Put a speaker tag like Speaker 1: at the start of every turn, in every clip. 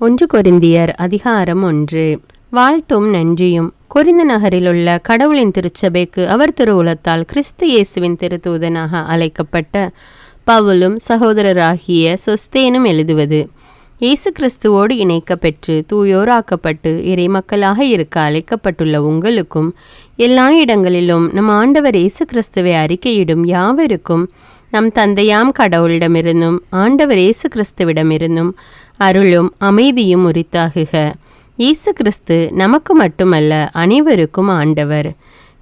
Speaker 1: ஒன்று கொரிந்தியர் அதிகாரம் 1. வாழ்த்தும் நன்றியும். கொரிந்த நகரிலுள்ள கடவுளின் திருச்சபைக்கு அவர் திருவுளத்தால் கிறிஸ்து இயேசுவின் திருத்தூதனாக அழைக்கப்பட்ட பவுலும் சகோதரராகிய சொஸ்தேனும் எழுதுவது. இயேசு கிறிஸ்துவோடு இணைக்கப்பெற்று தூயோராக்கப்பட்டு இறைமக்களாக இருக்க அழைக்கப்பட்டுள்ள உங்களுக்கும் எல்லா இடங்களிலும் நம் ஆண்டவர் இயேசு கிறிஸ்துவை அறிக்கையிடும் யாவருக்கும் நம் தந்தையாம் கடவுளிடமிருந்தும் ஆண்டவர் இயேசு கிறிஸ்துவிடமிருந்தும் அருளும் அமைதியும் உரித்தாகுக. இயேசு கிறிஸ்து நமக்கு மட்டுமல்ல, அனைவருக்கும் ஆண்டவர்.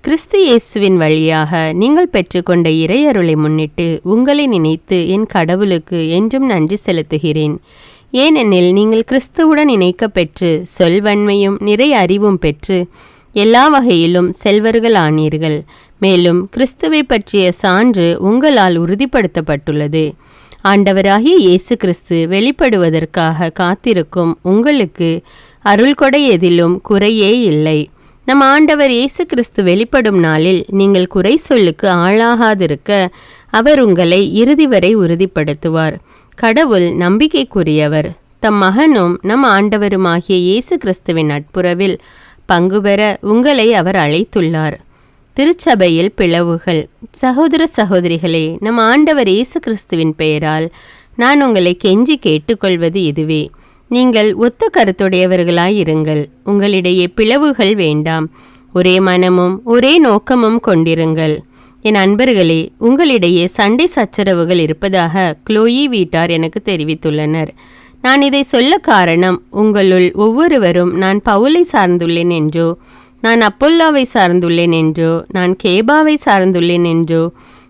Speaker 1: கிறிஸ்து இயேசுவின் வழியாக நீங்கள் பெற்றுக்கொண்ட இறையருளை முன்னிட்டு உங்களை நினைத்து என் கடவுளுக்கு என்றும் நன்றி செலுத்துகிறேன். ஏனெனில் நீங்கள் கிறிஸ்துவுடன் இணைக்கப்பெற்று சொல்வன்மையும் நிறை அறிவும் பெற்று எல்லா வகையிலும் செல்வர்கள் ஆனீர்கள். மேலும் கிறிஸ்துவை பற்றிய சான்று உங்களால் உறுதிப்படுத்தப்பட்டுள்ளது. ஆண்டவராகிய இயேசு கிறிஸ்து வெளிப்படுவதற்காக காத்திருக்கும் உங்களுக்கு அருள்கொடை எதிலும் குறையே இல்லை. நம் ஆண்டவர் இயேசு கிறிஸ்து வெளிப்படும் நாளில் நீங்கள் குறை சொல்லுக்கு ஆளாகாதிருக்க அவர் உங்களை இறுதி வரை உறுதிப்படுத்துவார். கடவுள் நம்பிக்கைக்குரியவர். தம் மகனும் நம் ஆண்டவருமாகிய இயேசு கிறிஸ்துவின் நட்புறவில் பங்கு பெற உங்களை அவர் அழைத்துள்ளார். திருச்சபையில் பிளவுகள். சகோதர சகோதரிகளே, நம் ஆண்டவர் இயேசு கிறிஸ்துவின் பெயரால் நான் உங்களை கெஞ்சி கேட்டுக்கொள்வது இதுவே. நீங்கள் ஒத்த கருத்துடையவர்களாயிருங்கள். உங்களிடையே பிளவுகள் வேண்டாம். ஒரே மனமும் ஒரே நோக்கமும் கொண்டிருங்கள். என் அன்பர்களே, உங்களிடையே சண்டை சச்சரவுகள் இருப்பதாக குளோயி வீட்டார் எனக்கு தெரிவித்துள்ளனர். நான் இதை சொல்ல காரணம், உங்களுள் ஒவ்வொருவரும் நான் பவுலை சார்ந்துள்ளேன் என்றோ, நான் அப்பொல்லாவை சார்ந்துள்ளேன் என்றோ, நான் கேபாவை சார்ந்துள்ளேன் என்றோ,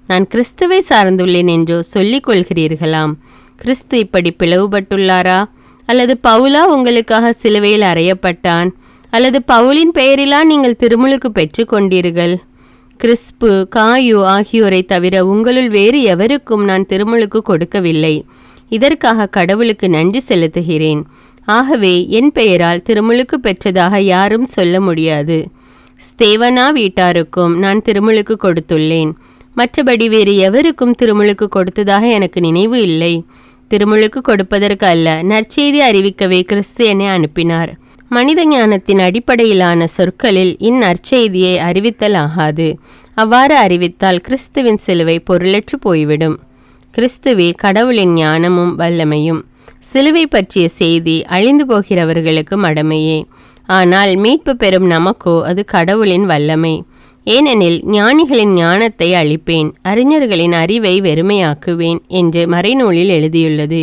Speaker 1: நான் கிறிஸ்துவை சார்ந்துள்ளேன் என்றோ சொல்லிக் கொள்கிறீர்களாம். கிறிஸ்து இப்படி பிளவுபட்டுள்ளாரா? அல்லது பவுலா உங்களுக்காக சிலுவையில் அறையப்பட்டான்? அல்லது பவுலின் பெயரிலா நீங்கள் திருமுழுக்கு பெற்று கொண்டீர்கள்? கிறிஸ்பு, காயு ஆகியோரை தவிர உங்களுள் வேறு எவருக்கும் நான் திருமுழுக்கு கொடுக்கவில்லை. இதற்காக கடவுளுக்கு நன்றி செலுத்துகிறேன். ஆகவே என் பெயரால் திருமுழுக்கு பெற்றதாக யாரும் சொல்ல முடியாது. ஸ்தேவனா வீட்டாருக்கும் நான் திருமுழுக்கு கொடுத்துள்ளேன். மற்றபடி வேறு எவருக்கும் திருமுழுக்கு கொடுத்ததாக எனக்கு நினைவு இல்லை. திருமுழுக்கு கொடுப்பதற்கு அல்ல, நற்செய்தி அறிவிக்கவே கிறிஸ்து என்னை அனுப்பினார். மனித ஞானத்தின் அடிப்படையிலான சொற்களில் இந்நற்செய்தியை அறிவித்தல் ஆகாது. அவ்வாறு அறிவித்தால் கிறிஸ்துவின் சிலுவை பொருளற்று போய்விடும். கிறிஸ்துவே கடவுளின் ஞானமும் வல்லமையும். சிலுவை பற்றிய செய்தி அழிந்து போகிறவர்களுக்கு மடமையே. ஆனால் மீட்பு பெறும் நமக்கோ அது கடவுளின் வல்லமை. ஏனெனில் ஞானிகளின் ஞானத்தை அழிப்பேன், அறிஞர்களின் அறிவை வெறுமையாக்குவேன் என்று மறைநூலில் எழுதியுள்ளது.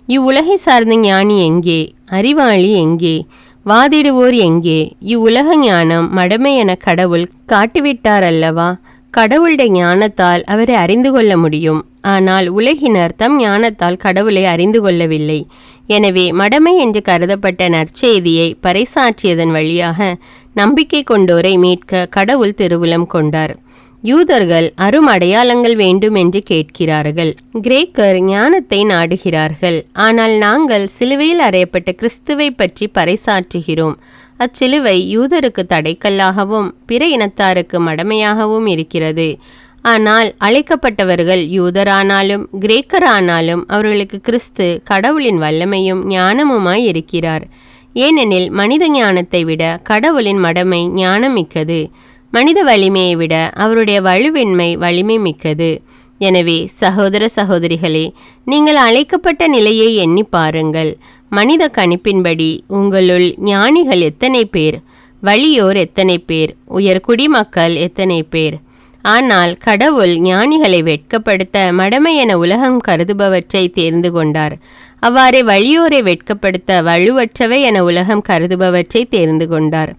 Speaker 1: இவ்வுலகை சார்ந்த ஞானி எங்கே? அறிவாளி எங்கே? வாதிடுவோர் எங்கே? இவ்வுலக ஞானம் மடமை என கடவுள் காட்டிவிட்டார் அல்லவா? கடவுளுடைய ஞானத்தால் அவரை அறிந்து கொள்ள முடியும். ஆனால் உலகினர் தம் ஞானத்தால் கடவுளை அறிந்து கொள்ளவில்லை. எனவே மடமை என்று கருதப்பட்ட நற்செய்தியை பறைசாற்றியதன் வழியாக நம்பிக்கை கொண்டோரை மீட்க கடவுள் திருவுளம் கொண்டார். யூதர்கள் அருமடையாளங்கள் வேண்டும் என்று கேட்கிறார்கள். கிரேக்கர் ஞானத்தை நாடுகிறார்கள். ஆனால் நாங்கள் சிலுவையில் அறையப்பட்ட கிறிஸ்துவை பற்றி பறைசாற்றுகிறோம். அச்சிலுவை யூதருக்கு தடைக்கல்லாகவும் பிற இனத்தாருக்கு மடமையாகவும் இருக்கிறது. ஆனால் அழைக்கப்பட்டவர்கள் யூதரானாலும் கிரேக்கரானாலும் அவர்களுக்கு கிறிஸ்து கடவுளின் வல்லமையும் ஞானமுமாய் இருக்கிறார். ஏனெனில் மனித ஞானத்தை விட கடவுளின் மடமை ஞானமிக்கது. மனித வலிமையை விட அவருடைய வலுவின்மை வலிமை மிக்கது. எனவே சகோதர சகோதரிகளே, நீங்கள் அழைக்கப்பட்ட நிலையை எண்ணி பாருங்கள். மனித கணிப்பின்படி உங்களுள் ஞானிகள் எத்தனை பேர்? வலியோர் எத்தனை பேர்? உயர் குடிமக்கள் எத்தனை பேர்? ஆனால் கடவுள் ஞானிகளை வெட்கப்படுத்த மடமை என உலகம் கருதுபவற்றை தேர்ந்து கொண்டார். அவ்வாறே வலியோரை வெட்கப்படுத்த வலுவற்றவை என உலகம் கருதுபவற்றை தேர்ந்து கொண்டார்.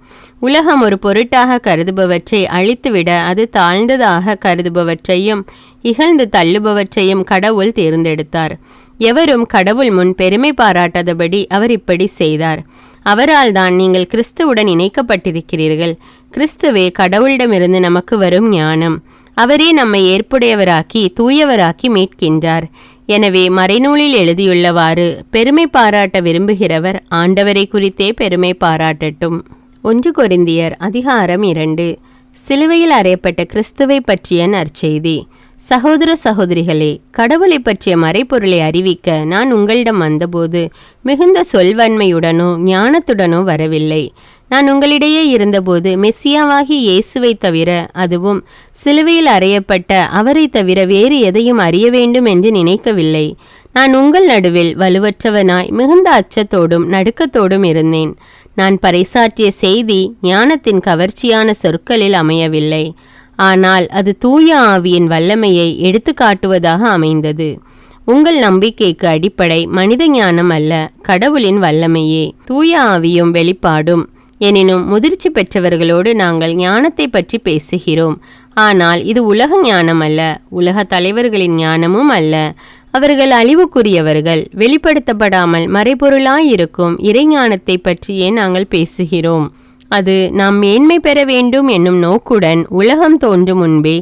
Speaker 1: உலகம் ஒரு பொருட்டாக கருதுபவற்றை அழித்துவிட அது தாழ்ந்ததாக கருதுபவற்றையும் இகழ்ந்து தள்ளுபவற்றையும் கடவுள் தேர்ந்தெடுத்தார். எவரும் கடவுள் முன் பெருமை பாராட்டாதபடி அவர் இப்படி செய்தார். அவரால் தான் நீங்கள் கிறிஸ்துவுடன் இணைக்கப்பட்டிருக்கிறீர்கள். கிறிஸ்துவே கடவுளிடமிருந்து நமக்கு வரும் ஞானம். அவரே நம்மை ஏற்புடையவராக்கி தூயவராக்கி மீட்கின்றார். எனவே மறைநூலில் எழுதியுள்ளவாறு பெருமை பாராட்ட விரும்புகிறவர் ஆண்டவரை குறித்தே பெருமை பாராட்டட்டும். 1 கொரிந்தியர் அதிகாரம் 2. சிலுவையில் அறையப்பட்ட கிறிஸ்துவை பற்றிய நற்செய்தி. சகோதர சகோதரிகளே, கடவுளை பற்றிய மறைபொருளை அறிவிக்க நான் உங்களிடம் வந்தபோது மிகுந்த சொல்வன்மையுடனோ ஞானத்துடனோ வரவில்லை. நான் உங்களிடையே இருந்தபோது மெஸ்ஸியாவாகி இயேசுவை தவிர, அதுவும் சிலுவையில் அறையப்பட்ட அவரை தவிர வேறு எதையும் அறிய வேண்டும் என்று நினைக்கவில்லை. நான் உங்கள் நடுவில் வலுவற்றவனாய் மிகுந்த அச்சத்தோடும் நடுக்கத்தோடும் இருந்தேன். நான் பறைசாற்றிய செய்தி ஞானத்தின் கவர்ச்சியான சொற்களில் அமையவில்லை. ஆனால் அது தூய ஆவியின் வல்லமையை எடுத்து காட்டுவதாக அமைந்தது. உங்கள் நம்பிக்கைக்கு அடிப்படை மனித ஞானம் அல்ல, கடவுளின் வல்லமையே, தூய ஆவியும் வெளிப்பாடும். எனினும் முதிர்ச்சி பெற்றவர்களோடு நாங்கள் ஞானத்தை பற்றி பேசுகிறோம். ஆனால் இது உலக ஞானம் அல்ல, உலக தலைவர்களின் ஞானமும் அல்ல. அவர்கள் அழிவுக்குரியவர்கள். வெளிப்படுத்தப்படாமல் மறைபொருளாயிருக்கும் இறைஞானத்தை பற்றியே நாங்கள் பேசுகிறோம். அது நாம் மேன்மை பெற வேண்டும் என்னும் நோக்குடன் உலகம் தோன்றும் முன்பே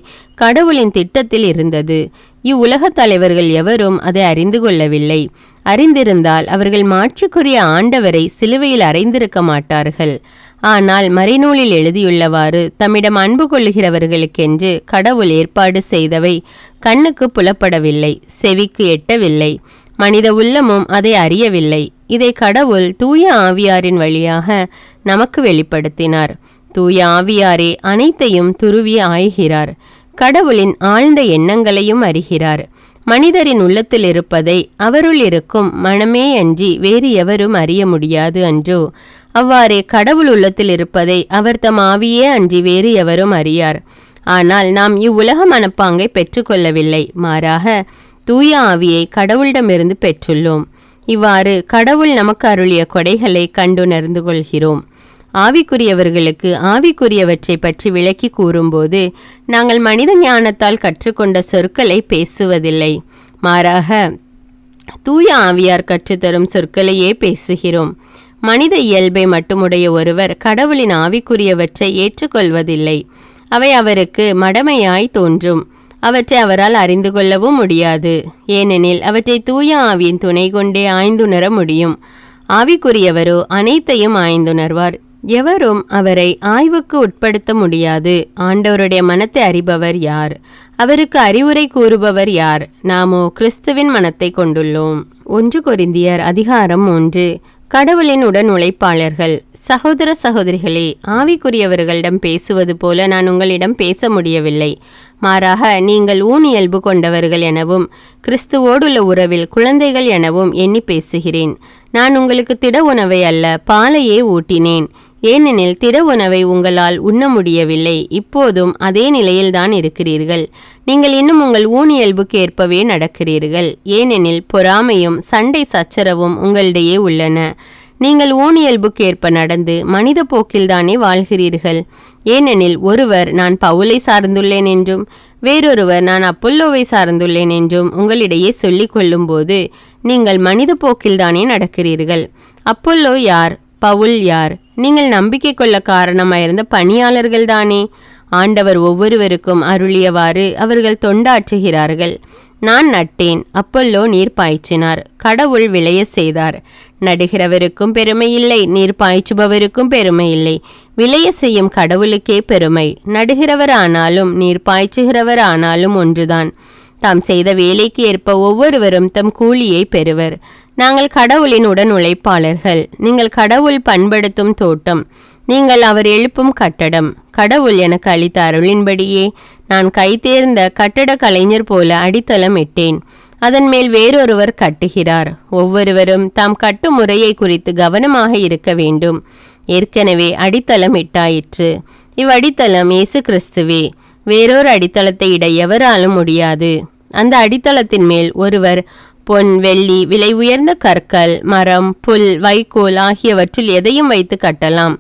Speaker 1: கடவுளின் திட்டத்தில் இருந்தது. இவ்வுலக தலைவர்கள் எவரும் அதை அறிந்து கொள்ளவில்லை. அறிந்திருந்தால் அவர்கள் மாட்சிக்குரிய ஆண்டவரை சிலுவையில் அறைந்திருக்க மாட்டார்கள். ஆனால் மறைநூலில் எழுதியுள்ளவாறு தம்மிடம் அன்பு கொள்ளுகிறவர்களுக்கென்று கடவுள் ஏற்பாடு செய்தவை கண்ணுக்கு புலப்படவில்லை, செவிக்கு எட்டவில்லை, மனித உள்ளமும் அதை அறியவில்லை. இதை கடவுள் தூய ஆவியாரின் வழியாக நமக்கு வெளிப்படுத்தினார். தூய ஆவியாரே அனைத்தையும் துருவி ஆய்கிறார். கடவுளின் ஆழ்ந்த எண்ணங்களையும் அறிகிறார். மனிதரின் உள்ளத்தில் இருப்பதை அவருள் இருக்கும் மனமே அன்றி வேறு எவரும் அறிய முடியாது அன்றோ? அவ்வாறே கடவுள் உள்ளத்தில் இருப்பதை அவர் தம் ஆவியே அன்றி வேறு எவரும் அறியார். ஆனால் நாம் இவ்வுலக மனப்பாங்கை பெற்றுக்கொள்ளவில்லை, மாறாக தூய ஆவியை கடவுளிடமிருந்து பெற்றுள்ளோம். இவ்வாறு கடவுள் நமக்கு அருளிய கொடைகளை கண்டுணர்ந்து கொள்கிறோம். ஆவிக்குரியவர்களுக்கு ஆவிக்குரியவற்றை பற்றி விளக்கி கூறும்போது நாங்கள் மனித ஞானத்தால் கற்றுக்கொண்ட சொற்களை பேசுவதில்லை, மாறாக தூய ஆவியார் கற்றுத்தரும் சொற்களையே பேசுகிறோம். மனித இயல்பை மட்டுமுடைய ஒருவர் கடவுளின் ஆவிக்குரியவற்றை ஏற்றுக்கொள்வதில்லை. அவை அவருக்கு மடமையாய் தோன்றும். அவற்றை அவரால் அறிந்து கொள்ளவும் முடியாது. ஏனெனில் அவற்றை தூய ஆவியின் துணை கொண்டே ஆய்ந்துணர முடியும். ஆவிக்குரியவரோ அனைத்தையும் ஆய்ந்துணர்வார். எவரும் அவரை ஆய்வுக்கு உட்படுத்த முடியாது. ஆண்டவருடைய மனத்தை அறிபவர் யார்? அவருக்கு அறிவுரை கூறுபவர் யார்? நாமோ கிறிஸ்துவின் மனத்தை கொண்டுள்ளோம். 1 கொரிந்தியர் அதிகாரம் 3. கடவுளின் உடன் உழைப்பாளர்கள். சகோதர சகோதரிகளே, ஆவிக்குரியவர்களிடம் பேசுவது போல நான் உங்களிடம் பேச முடியவில்லை. மாறாக நீங்கள் ஊனியல்பு கொண்டவர்கள் எனவும் கிறிஸ்துவோடுள்ள உறவில் குழந்தைகள் எனவும் எண்ணி பேசுகிறேன். நான் உங்களுக்கு திட உணவை அல்ல, பாலையே ஊட்டினேன். ஏனெனில் திட உணவை உங்களால் உண்ண முடியவில்லை. இப்போதும் அதே நிலையில்தான் இருக்கிறீர்கள். நீங்கள் இன்னும் உங்கள் ஊனியல்புக்கு ஏற்பவே நடக்கிறீர்கள். ஏனெனில் பொறாமையும் சண்டை சச்சரவும் உங்களிடையே உள்ளன. நீங்கள் ஊனியல்புக்கு ஏற்ப நடந்து மனித போக்கில்தானே வாழ்கிறீர்கள். ஏனெனில் ஒருவர் நான் பவுலை சார்ந்துள்ளேன் என்றும் வேறொருவர் நான் அப்பொல்லோவை சார்ந்துள்ளேன் என்றும் உங்களிடையே சொல்லிக் கொள்ளும்போது நீங்கள் மனித போக்கில்தானே நடக்கிறீர்கள். அப்பொல்லோ யார்? பவுல் யார்? நீங்கள் நம்பிக்கை கொள்ள காரணமாயிருந்த பணியாளர்கள்தானே. ஆண்டவர் ஒவ்வொருவருக்கும் அருளியவாறு அவர்கள் தொண்டாற்றுகிறார்கள். நான் நட்டேன், அப்பொல்லோ நீர் பாய்ச்சினார், கடவுள் விளைய செய்தார். நடுகிறவருக்கும் பெருமை இல்லை, நீர் பாய்ச்சுபவருக்கும் பெருமை இல்லை. விளைய செய்யும் கடவுளுக்கே பெருமை. நடுகிறவர் ஆனாலும் நீர் பாய்ச்சுகிறவர் ஆனாலும் ஒன்றுதான். தாம் செய்த வேலைக்கு ஏற்ப ஒவ்வொருவரும் தம் கூலியை பெறுவர். நாங்கள் கடவுளின் உடன் உழைப்பாளர்கள். நீங்கள் கடவுள் பண்படுத்தும் தோட்டம், நீங்கள் அவர் எழுப்பும் கட்டடம். கடவுள் எனக்கு அளித்த அருளின்படியே நான் கைதேர்ந்த கட்டட கலைஞர் போல அடித்தளம் இட்டேன். அதன் மேல் வேறொருவர் கட்டுகிறார். ஒவ்வொருவரும் தாம் கட்டும் முறையை குறித்து கவனமாக இருக்க வேண்டும். ஏற்கனவே அடித்தளம் இட்டாயிற்று. இவ்வடித்தளம் இயேசு கிறிஸ்துவே. வேறொரு அடித்தளத்தை இட எவராலும் முடியாது. அந்த அடித்தளத்தின் மேல் ஒருவர் பொன், வெள்ளி, விலை உயர்ந்த கற்கள், மரம், புல், வைக்கோல் ஆகியவற்றில் எதையும் வைத்து கட்டலாம்.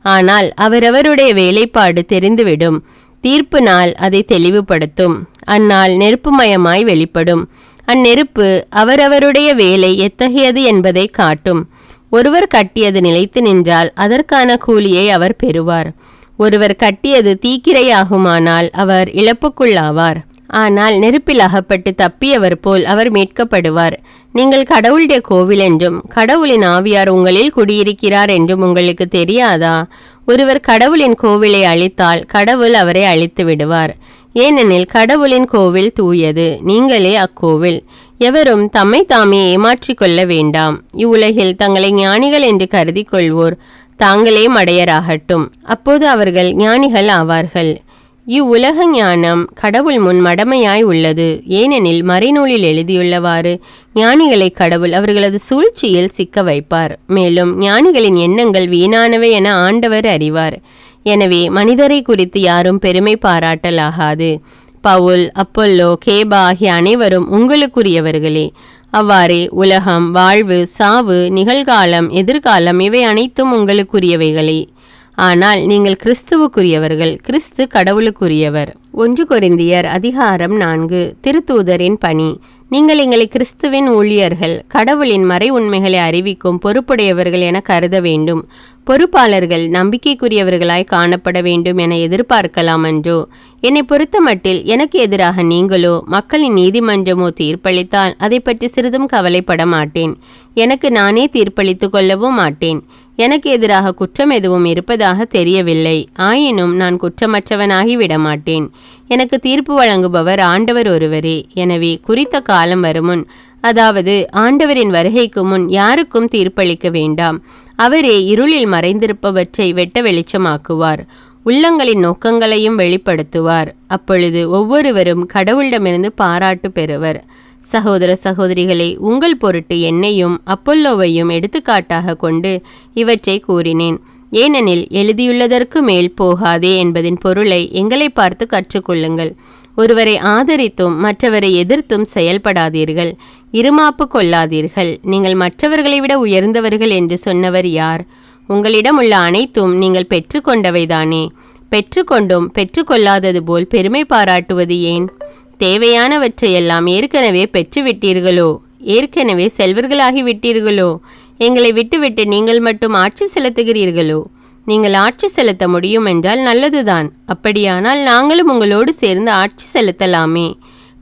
Speaker 1: ஆனால் அவரவருடைய வேலைப்பாடு தெரிந்துவிடும். தீர்ப்பு நாள் அதை தெளிவுபடுத்தும். அந்நாள் நெருப்புமயமாய் வெளிப்படும். அந்நெருப்பு அவரவருடைய வேலை எத்தகையது என்பதை காட்டும். ஒருவர் கட்டியது நிலைத்து நின்றால் அதற்கான கூலியை அவர் பெறுவார். ஒருவர் கட்டியது தீக்கிரையாகுமானால் அவர் இழப்புக்குள்ளாவார். ஆனால் நெருப்பில் அகப்பட்டு தப்பியவர் போல் அவர் மீட்கப்படுவார். நீங்கள் கடவுளுடைய கோவில் என்றும் கடவுளின் ஆவியார் உங்களில் குடியிருக்கிறார் என்றும் உங்களுக்கு தெரியாதா? ஒருவர் கடவுளின் கோவிலை அழித்தால் கடவுள் அவரை அழித்து விடுவார். ஏனெனில் கடவுளின் கோவில் தூயது, நீங்களே அக்கோவில். எவரும் தம்மை தாமே ஏமாற்றிக் கொள்ள வேண்டாம். இவ்வுலகில் தங்களை ஞானிகள் என்று கருதி கொள்வோர் தாங்களே மடையராகட்டும், அப்போது அவர்கள் ஞானிகள் ஆவார்கள். இவ்வுலக ஞானம் கடவுள் முன் மடமையாய் உள்ளது. ஏனெனில் மறைநூலில் எழுதியுள்ளவாறு ஞானிகளை கடவுள் அவர்களது சூழ்ச்சியில் சிக்க வைப்பார். மேலும் ஞானிகளின் எண்ணங்கள் வீணானவை என ஆண்டவர் அறிவார். எனவே மனிதரை குறித்து யாரும் பெருமை பாராட்டலாகாது. பவுல், அப்பொல்லோ, கேபா ஆகிய அனைவரும் உங்களுக்குரியவர்களே. அவ்வாறே உலகம், வாழ்வு, சாவு, நிகழ்காலம், எதிர்காலம் இவை அனைத்தும் உங்களுக்குரியவைகளே. ஆனால் நீங்கள் கிறிஸ்துவுக்குரியவர்கள், கிறிஸ்து கடவுளுக்குரியவர். 1 கொரிந்தியர் அதிகாரம் 4. திருத்தூதரின் பணி. நீங்கள் எங்களை கிறிஸ்துவின் ஊழியர்கள், கடவுளின் மறை உண்மைகளை அறிவிக்கும் பொறுப்புடையவர்கள் என கருத வேண்டும். பொறுப்பாளர்கள் நம்பிக்கைக்குரியவர்களாய் காணப்பட வேண்டும் என எதிர்பார்க்கலாம் அன்றோ? என்னை பொறுத்த மட்டில் எனக்கு எதிராக நீங்களோ மக்களின் நீதிமன்றமோ தீர்ப்பளித்தால் அதை பற்றி சிறிதும் கவலைப்பட மாட்டேன். எனக்கு நானே தீர்ப்பளித்து கொள்ளவும் மாட்டேன். எனக்கு எதிராக குற்றம் எதுவும் இருப்பதாக தெரியவில்லை. ஆயினும் நான் குற்றமற்றவனாகி விடமாட்டேன். எனக்கு தீர்ப்பு வழங்குபவர் ஆண்டவர் ஒருவரே. எனவே குறித்த காலம் வருமுன், அதாவது ஆண்டவரின் வருகைக்கு முன் யாருக்கும் தீர்ப்பளிக்க வேண்டாம். அவரே இருளில் மறைந்திருப்பவற்றை வெட்ட வெளிச்சமாக்குவார், உள்ளங்களின் நோக்கங்களையும் வெளிப்படுத்துவார். அப்பொழுது ஒவ்வொருவரும் கடவுளிடமிருந்து பாராட்டு பெறுவர். சகோதர சகோதரிகளே, உங்கள் பொருட்டு என்னையும் அப்பொல்லோவையும் எடுத்துக்காட்டாக கொண்டு இவற்றை கூறினேன். ஏனெனில் எழுதியுள்ளதற்கு மேல் போகாதே என்பதின் பொருளை எங்களை பார்த்து கற்றுக்கொள்ளுங்கள். ஒருவரை ஆதரித்தும் மற்றவரை எதிர்த்தும் செயல்படாதீர்கள். இருமாப்பு கொள்ளாதீர்கள். நீங்கள் மற்றவர்களை விட உயர்ந்தவர்கள் என்று சொன்னவர் யார்? உங்களிடம் உள்ள அனைத்தும் நீங்கள் பெற்றுக்கொண்டவைதானே. பெற்றுக்கொண்டும் பெற்றுக்கொள்ளாதது போல் பெருமை பாராட்டுவது ஏன்? தேவையானவற்றையெல்லாம் ஏற்கனவே பெற்றுவிட்டீர்களோ? ஏற்கனவே செல்வர்களாகி விட்டீர்களோ? எங்களை விட்டுவிட்டு நீங்கள் மட்டும் ஆட்சி செலுத்துகிறீர்களோ? நீங்கள் ஆட்சி செலுத்த முடியும் என்றால் நல்லதுதான். அப்படியானால் நாங்களும் உங்களோடு சேர்ந்து ஆட்சி செலுத்தலாமே.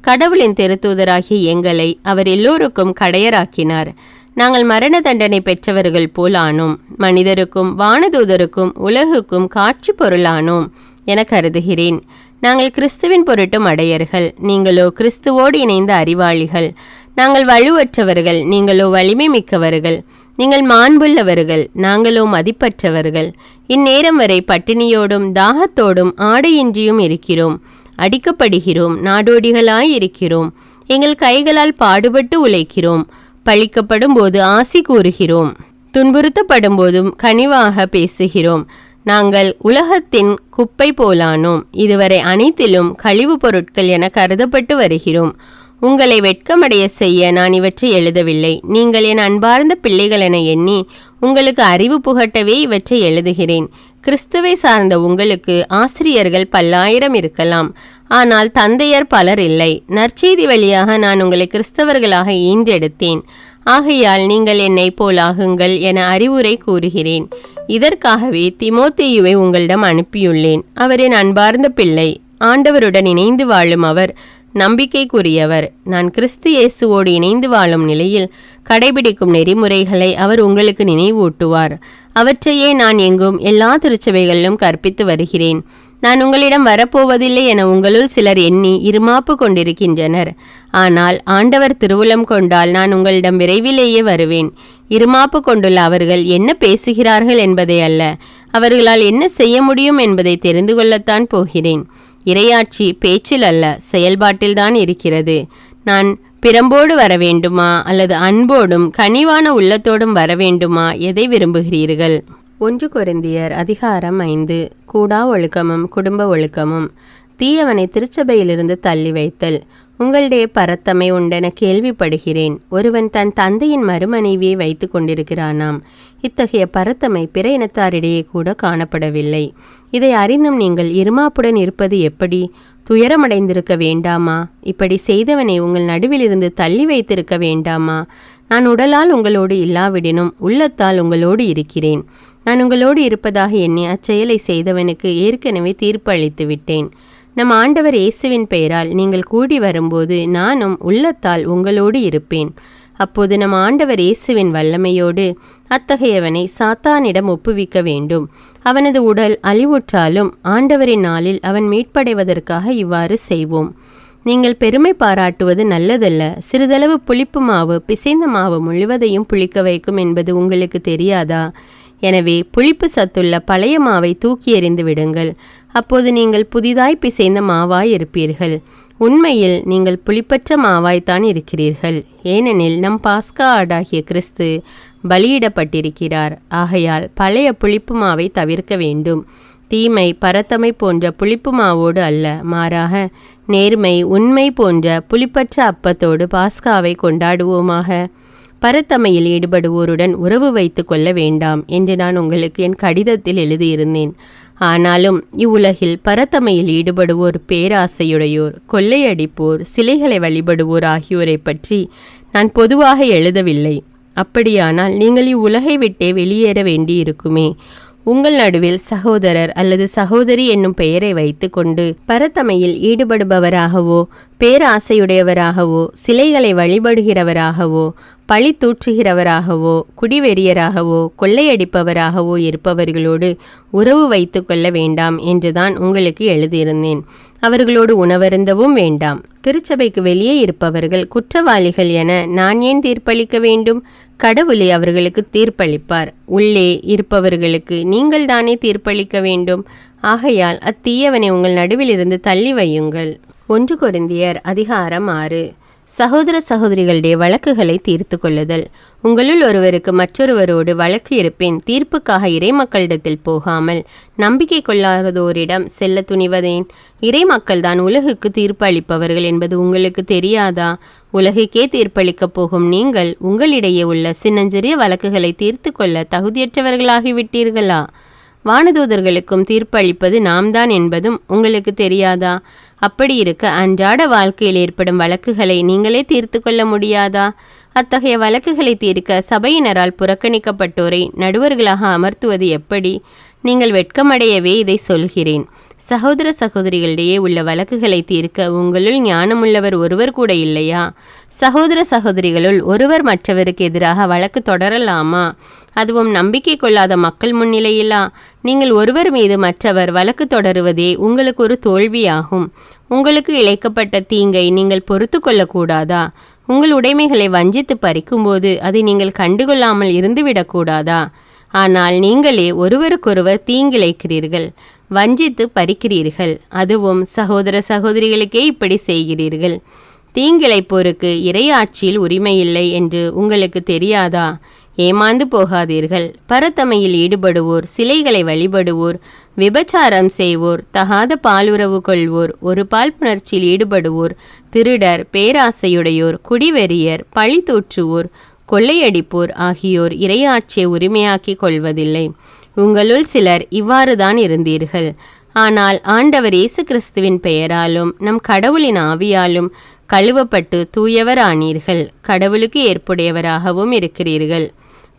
Speaker 1: கடவுளின் திருத்தூதராகிய எங்களை அவர் எல்லோருக்கும் கடையராக்கினார். நாங்கள் மரண தண்டனை பெற்றவர்கள் போல் ஆனோம். மனிதருக்கும் வானதூதருக்கும் உலகுக்கும் காட்சி பொருளானோம் என கருதுகிறேன். நாங்கள் கிறிஸ்துவின் பொருட்டும் அடையர்கள், நீங்களோ கிறிஸ்துவோடு இணைந்த அறிவாளிகள். நாங்கள் வலுவற்றவர்கள், நீங்களோ வலிமை மிக்கவர்கள். நீங்கள் மாண்புள்ளவர்கள், நாங்களோ மதிப்பற்றவர்கள். இந்நேரம் வரை பட்டினியோடும் தாகத்தோடும் ஆடையின்றியும் இருக்கிறோம். அடிக்கப்படுகிறோம், நாடோடிகளாய் இருக்கிறோம். எங்கள் கைகளால் பாடுபட்டு உழைக்கிறோம். பழிக்கப்படும் போது ஆசி கூறுகிறோம். துன்புறுத்தப்படும் போதும் கனிவாக பேசுகிறோம். நாங்கள் உலகத்தின் குப்பை போலானோம். இதுவரை அனைத்திலும் கழிவு பொருட்கள் என கருதப்பட்டு வருகிறோம். உங்களை வெட்கமடைய செய்ய நான் இவற்றை எழுதவில்லை. நீங்கள் என் அன்பார்ந்த பிள்ளைகள் என எண்ணி உங்களுக்கு அறிவு புகட்டவே இவற்றை எழுதுகிறேன். கிறிஸ்துவை சார்ந்த உங்களுக்கு ஆசிரியர்கள் பல்லாயிரம் இருக்கலாம், ஆனால் தந்தையர் பலர் இல்லை. நற்செய்தி வழியாக நான் உங்களை கிறிஸ்தவர்களாக ஈன்றெடுத்தேன். ஆகையால் நீங்கள் என்னை போலாகுங்கள் என அறிவுரை கூறுகிறேன். இதற்காகவே தீமோத்தேயுவை உங்களிடம் அனுப்பியுள்ளேன். அவரின் அன்பார்ந்த பிள்ளை, ஆண்டவருடன் இணைந்து வாழும் அவர் நம்பிக்கைக்குரியவர். நான் கிறிஸ்து இயேசுவோடு இணைந்து வாழும் நிலையில் கடைபிடிக்கும் நெறிமுறைகளை அவர் உங்களுக்கு நினைவூட்டுவார். அவற்றையே நான் எங்கும் எல்லா திருச்சபைகளிலும் கற்பித்து வருகிறேன். நான் உங்களிடம் வரப்போவதில்லை என உங்களுள் சிலர் எண்ணி இருமாப்பு கொண்டிருக்கின்றனர். ஆனால் ஆண்டவர் திருவுளம் கொண்டால் நான் உங்களிடம் விரைவிலேயே வருவேன். இருமாப்பு கொண்டுள்ள அவர்கள் என்ன பேசுகிறார்கள் என்பதை அல்ல, அவர்களால் என்ன செய்ய முடியும் என்பதை தெரிந்து கொள்ளத்தான் போகிறேன். இறையாட்சி பேச்சில் அல்ல, செயல்பாட்டில்தான் இருக்கிறது. நான் பிறம்போடு வர வேண்டுமா அல்லது அன்போடும் கனிவான உள்ளத்தோடும் வர வேண்டுமா? எதை விரும்புகிறீர்கள்? 1 கொரிந்தியர் அதிகாரம் 5. கூடா ஒழுக்கமும் குடும்ப ஒழுக்கமும். தீயவனை திருச்சபையிலிருந்து தள்ளி வைத்தல். உங்களுடைய பரத்தமை உண்டென கேள்விப்படுகிறேன். ஒருவன் தன் தந்தையின் மறுமனைவியை வைத்து கொண்டிருக்கிறானாம். இத்தகைய பரத்தமை பிற இனத்தாரிடையே கூட காணப்படவில்லை. இதை அறிந்தும் நீங்கள் இருமாப்புடன் இருப்பது எப்படி? துயரமடைந்திருக்க வேண்டாமா? இப்படி செய்தவனை உங்கள் நடுவிலிருந்து தள்ளி வைத்திருக்க வேண்டாமா? நான் உடலால் உங்களோடு இல்லாவிடினும் உள்ளத்தால் உங்களோடு இருக்கிறேன். நான் உங்களோடு இருப்பதாக எண்ணி அச்செயலை செய்தவனுக்கு ஏற்கனவே தீர்ப்பு அளித்து விட்டேன். நம் ஆண்டவர் இயேசுவின் பெயரால் நீங்கள் கூடி வரும்போது நானும் உள்ளத்தால் உங்களோடு இருப்பேன். அப்போது நம் ஆண்டவர் இயேசுவின் வல்லமையோடு அத்தகையவனை சாத்தானிடம் ஒப்புவிக்க வேண்டும். அவனது உடல் அழிவுற்றாலும் ஆண்டவரின் நாளில் அவன் மீட்படைவதற்காக இவ்வாறு செய்வோம். நீங்கள் பெருமை பாராட்டுவது நல்லதல்ல. சிறிதளவு புளிப்பு மாவு பிசைந்த மாவு முழுவதையும் புளிக்க வைக்கும் என்பது உங்களுக்கு தெரியாதா? எனவே புளிப்பு சத்துள்ள பழைய மாவை தூக்கி எறிந்து விடுங்கள். அப்போது நீங்கள் புதிதாய் பிசைந்த மாவாய் இருப்பீர்கள். உண்மையில் நீங்கள் புளிப்பற்ற மாவாய்த்தான் இருக்கிறீர்கள். ஏனெனில் நம் பாஸ்கா ஆடாகிய கிறிஸ்து பலியிடப்பட்டிருக்கிறார். ஆகையால் பழைய புளிப்பு மாவை தவிர்க்க வேண்டும். தீமை பரத்தமை போன்ற புளிப்பு மாவோடு அல்ல, மாறாக நேர்மை உண்மை போன்ற புளிப்பற்ற அப்பத்தோடு பாஸ்காவை கொண்டாடுவோமாக. பரத்தமையில் ஈடுபடுவோருடன் உறவு வைத்து கொள்ள வேண்டாம் என்று நான் உங்களுக்கு என் கடிதத்தில் எழுதியிருந்தேன். ஆனாலும் இவ்வுலகில் பரத்தமையில் ஈடுபடுவோர், பேராசையுடையோர், கொள்ளையடிப்போர், சிலைகளை வழிபடுவோர் ஆகியோரை பற்றி நான் பொதுவாக எழுதவில்லை. அப்படியானால் நீங்கள் இவ்வுலகை விட்டே வெளியேற வேண்டியிருக்குமே. உங்கள் நடுவில் சகோதரர் அல்லது சகோதரி என்னும் பெயரை வைத்து கொண்டு பரத்தமையில் ஈடுபடுபவராகவோ, பேராசையுடையவராகவோ, சிலைகளை வழிபடுகிறவராகவோ, பழி தூற்றுகிறவராகவோ, குடிவெறியராகவோ, கொள்ளையடிப்பவராகவோ இருப்பவர்களோடு உறவு வைத்து கொள்ள வேண்டாம் என்றுதான் உங்களுக்கு எழுதியிருந்தேன். அவர்களோடு உணவருந்தவும் வேண்டாம். திருச்சபைக்கு வெளியே இருப்பவர்கள் குற்றவாளிகள் என நான் ஏன் தீர்ப்பளிக்க வேண்டும்? கடவுளே அவர்களுக்கு தீர்ப்பளிப்பார். உள்ளே இருப்பவர்களுக்கு நீங்கள் தானே தீர்ப்பளிக்க வேண்டும். ஆகையால் அத்தீயவனை உங்கள் நடுவில் இருந்து தள்ளி வையுங்கள். 1 கொரிந்தியர் அதிகாரம் 6. சகோதர சகோதரிகளுடைய வழக்குகளை தீர்த்து கொள்ளுதல். உங்களுள் ஒருவருக்கு மற்றொருவரோடு வழக்கு இருப்பின் தீர்ப்புக்காக இறைமக்களிடத்தில் போகாமல் நம்பிக்கை கொள்ளாதோரிடம் செல்ல துணிவதேன்? இறைமக்கள் தான் உலகுக்கு தீர்ப்பு அளிப்பவர்கள் என்பது உங்களுக்கு தெரியாதா? உலகுக்கே தீர்ப்பளிக்கப் போகும் நீங்கள் உங்களிடையே உள்ள சின்னஞ்சிறிய வழக்குகளை தீர்த்து கொள்ள தகுதியற்றவர்களாகிவிட்டீர்களா? வானதூதர்களுக்கும் தீர்ப்பு அளிப்பது நாம் தான் என்பதும் உங்களுக்கு தெரியாதா? அப்படி இருக்க அன்றாட வாழ்க்கையில் ஏற்படும் வழக்குகளை நீங்களே தீர்த்து கொள்ள முடியாதா? அத்தகைய வழக்குகளை தீர்க்க சபையினரால் புறக்கணிக்கப்பட்டோரை நடுவர்களாக அமர்த்துவது எப்படி? நீங்கள் வெட்கமடையவே இதை சொல்கிறேன். சகோதர சகோதரிகளிடையே உள்ள வழக்குகளை தீர்க்க உங்களுள் ஞானமுள்ளவர் ஒருவர் கூட இல்லையா? சகோதர சகோதரிகளுள் ஒருவர் மற்றவருக்கு எதிராக வழக்கு தொடரலாமா? அதுவும் நம்பிக்கை கொள்ளாத மக்கள் முன்னிலையிலா? நீங்கள் ஒருவர் மீது மற்றவர் வழக்கு தொடருவதே உங்களுக்கு ஒரு தோல்வியாகும். உங்களுக்கு இழைக்கப்பட்ட தீங்கை நீங்கள் பொறுத்து கொள்ளக்கூடாதா? உங்கள் உடைமைகளை வஞ்சித்து பறிக்கும்போது அதை நீங்கள் கண்டுகொள்ளாமல் இருந்துவிடக்கூடாதா? ஆனால் நீங்களே ஒருவருக்கொருவர் தீங்கிழைக்கிறீர்கள், வஞ்சித்து பறிக்கிறீர்கள். அதுவும் சகோதர சகோதரிகளுக்கே இப்படி செய்கிறீர்கள். தீங்கிழைப்போருக்கு இறையாட்சியில் உரிமையில்லை என்று உங்களுக்கு தெரியாதா? ஏமாந்து போகாதீர்கள். பரத்தமையில் ஈடுபடுவோர், சிலைகளை வழிபடுவோர், விபச்சாரம் செய்வோர், தகாத பாலுறவு கொள்வோர், ஒரு பால் புணர்ச்சியில் ஈடுபடுவோர், திருடர், பேராசையுடையோர், குடிவெறியர், பழி தூற்றுவோர், கொள்ளையடிப்போர் ஆகியோர் இறையாட்சியை உரிமையாக்கி கொள்வதில்லை. உங்களுள் சிலர் இவ்வாறுதான் இருந்தீர்கள். ஆனால் ஆண்டவர் இயேசு கிறிஸ்துவின் பெயராலும் நம் கடவுளின் ஆவியாலும் கழுவப்பட்டு தூயவர் ஆனீர்கள். கடவுளுக்கு ஏற்புடையவராகவும் இருக்கிறீர்கள்.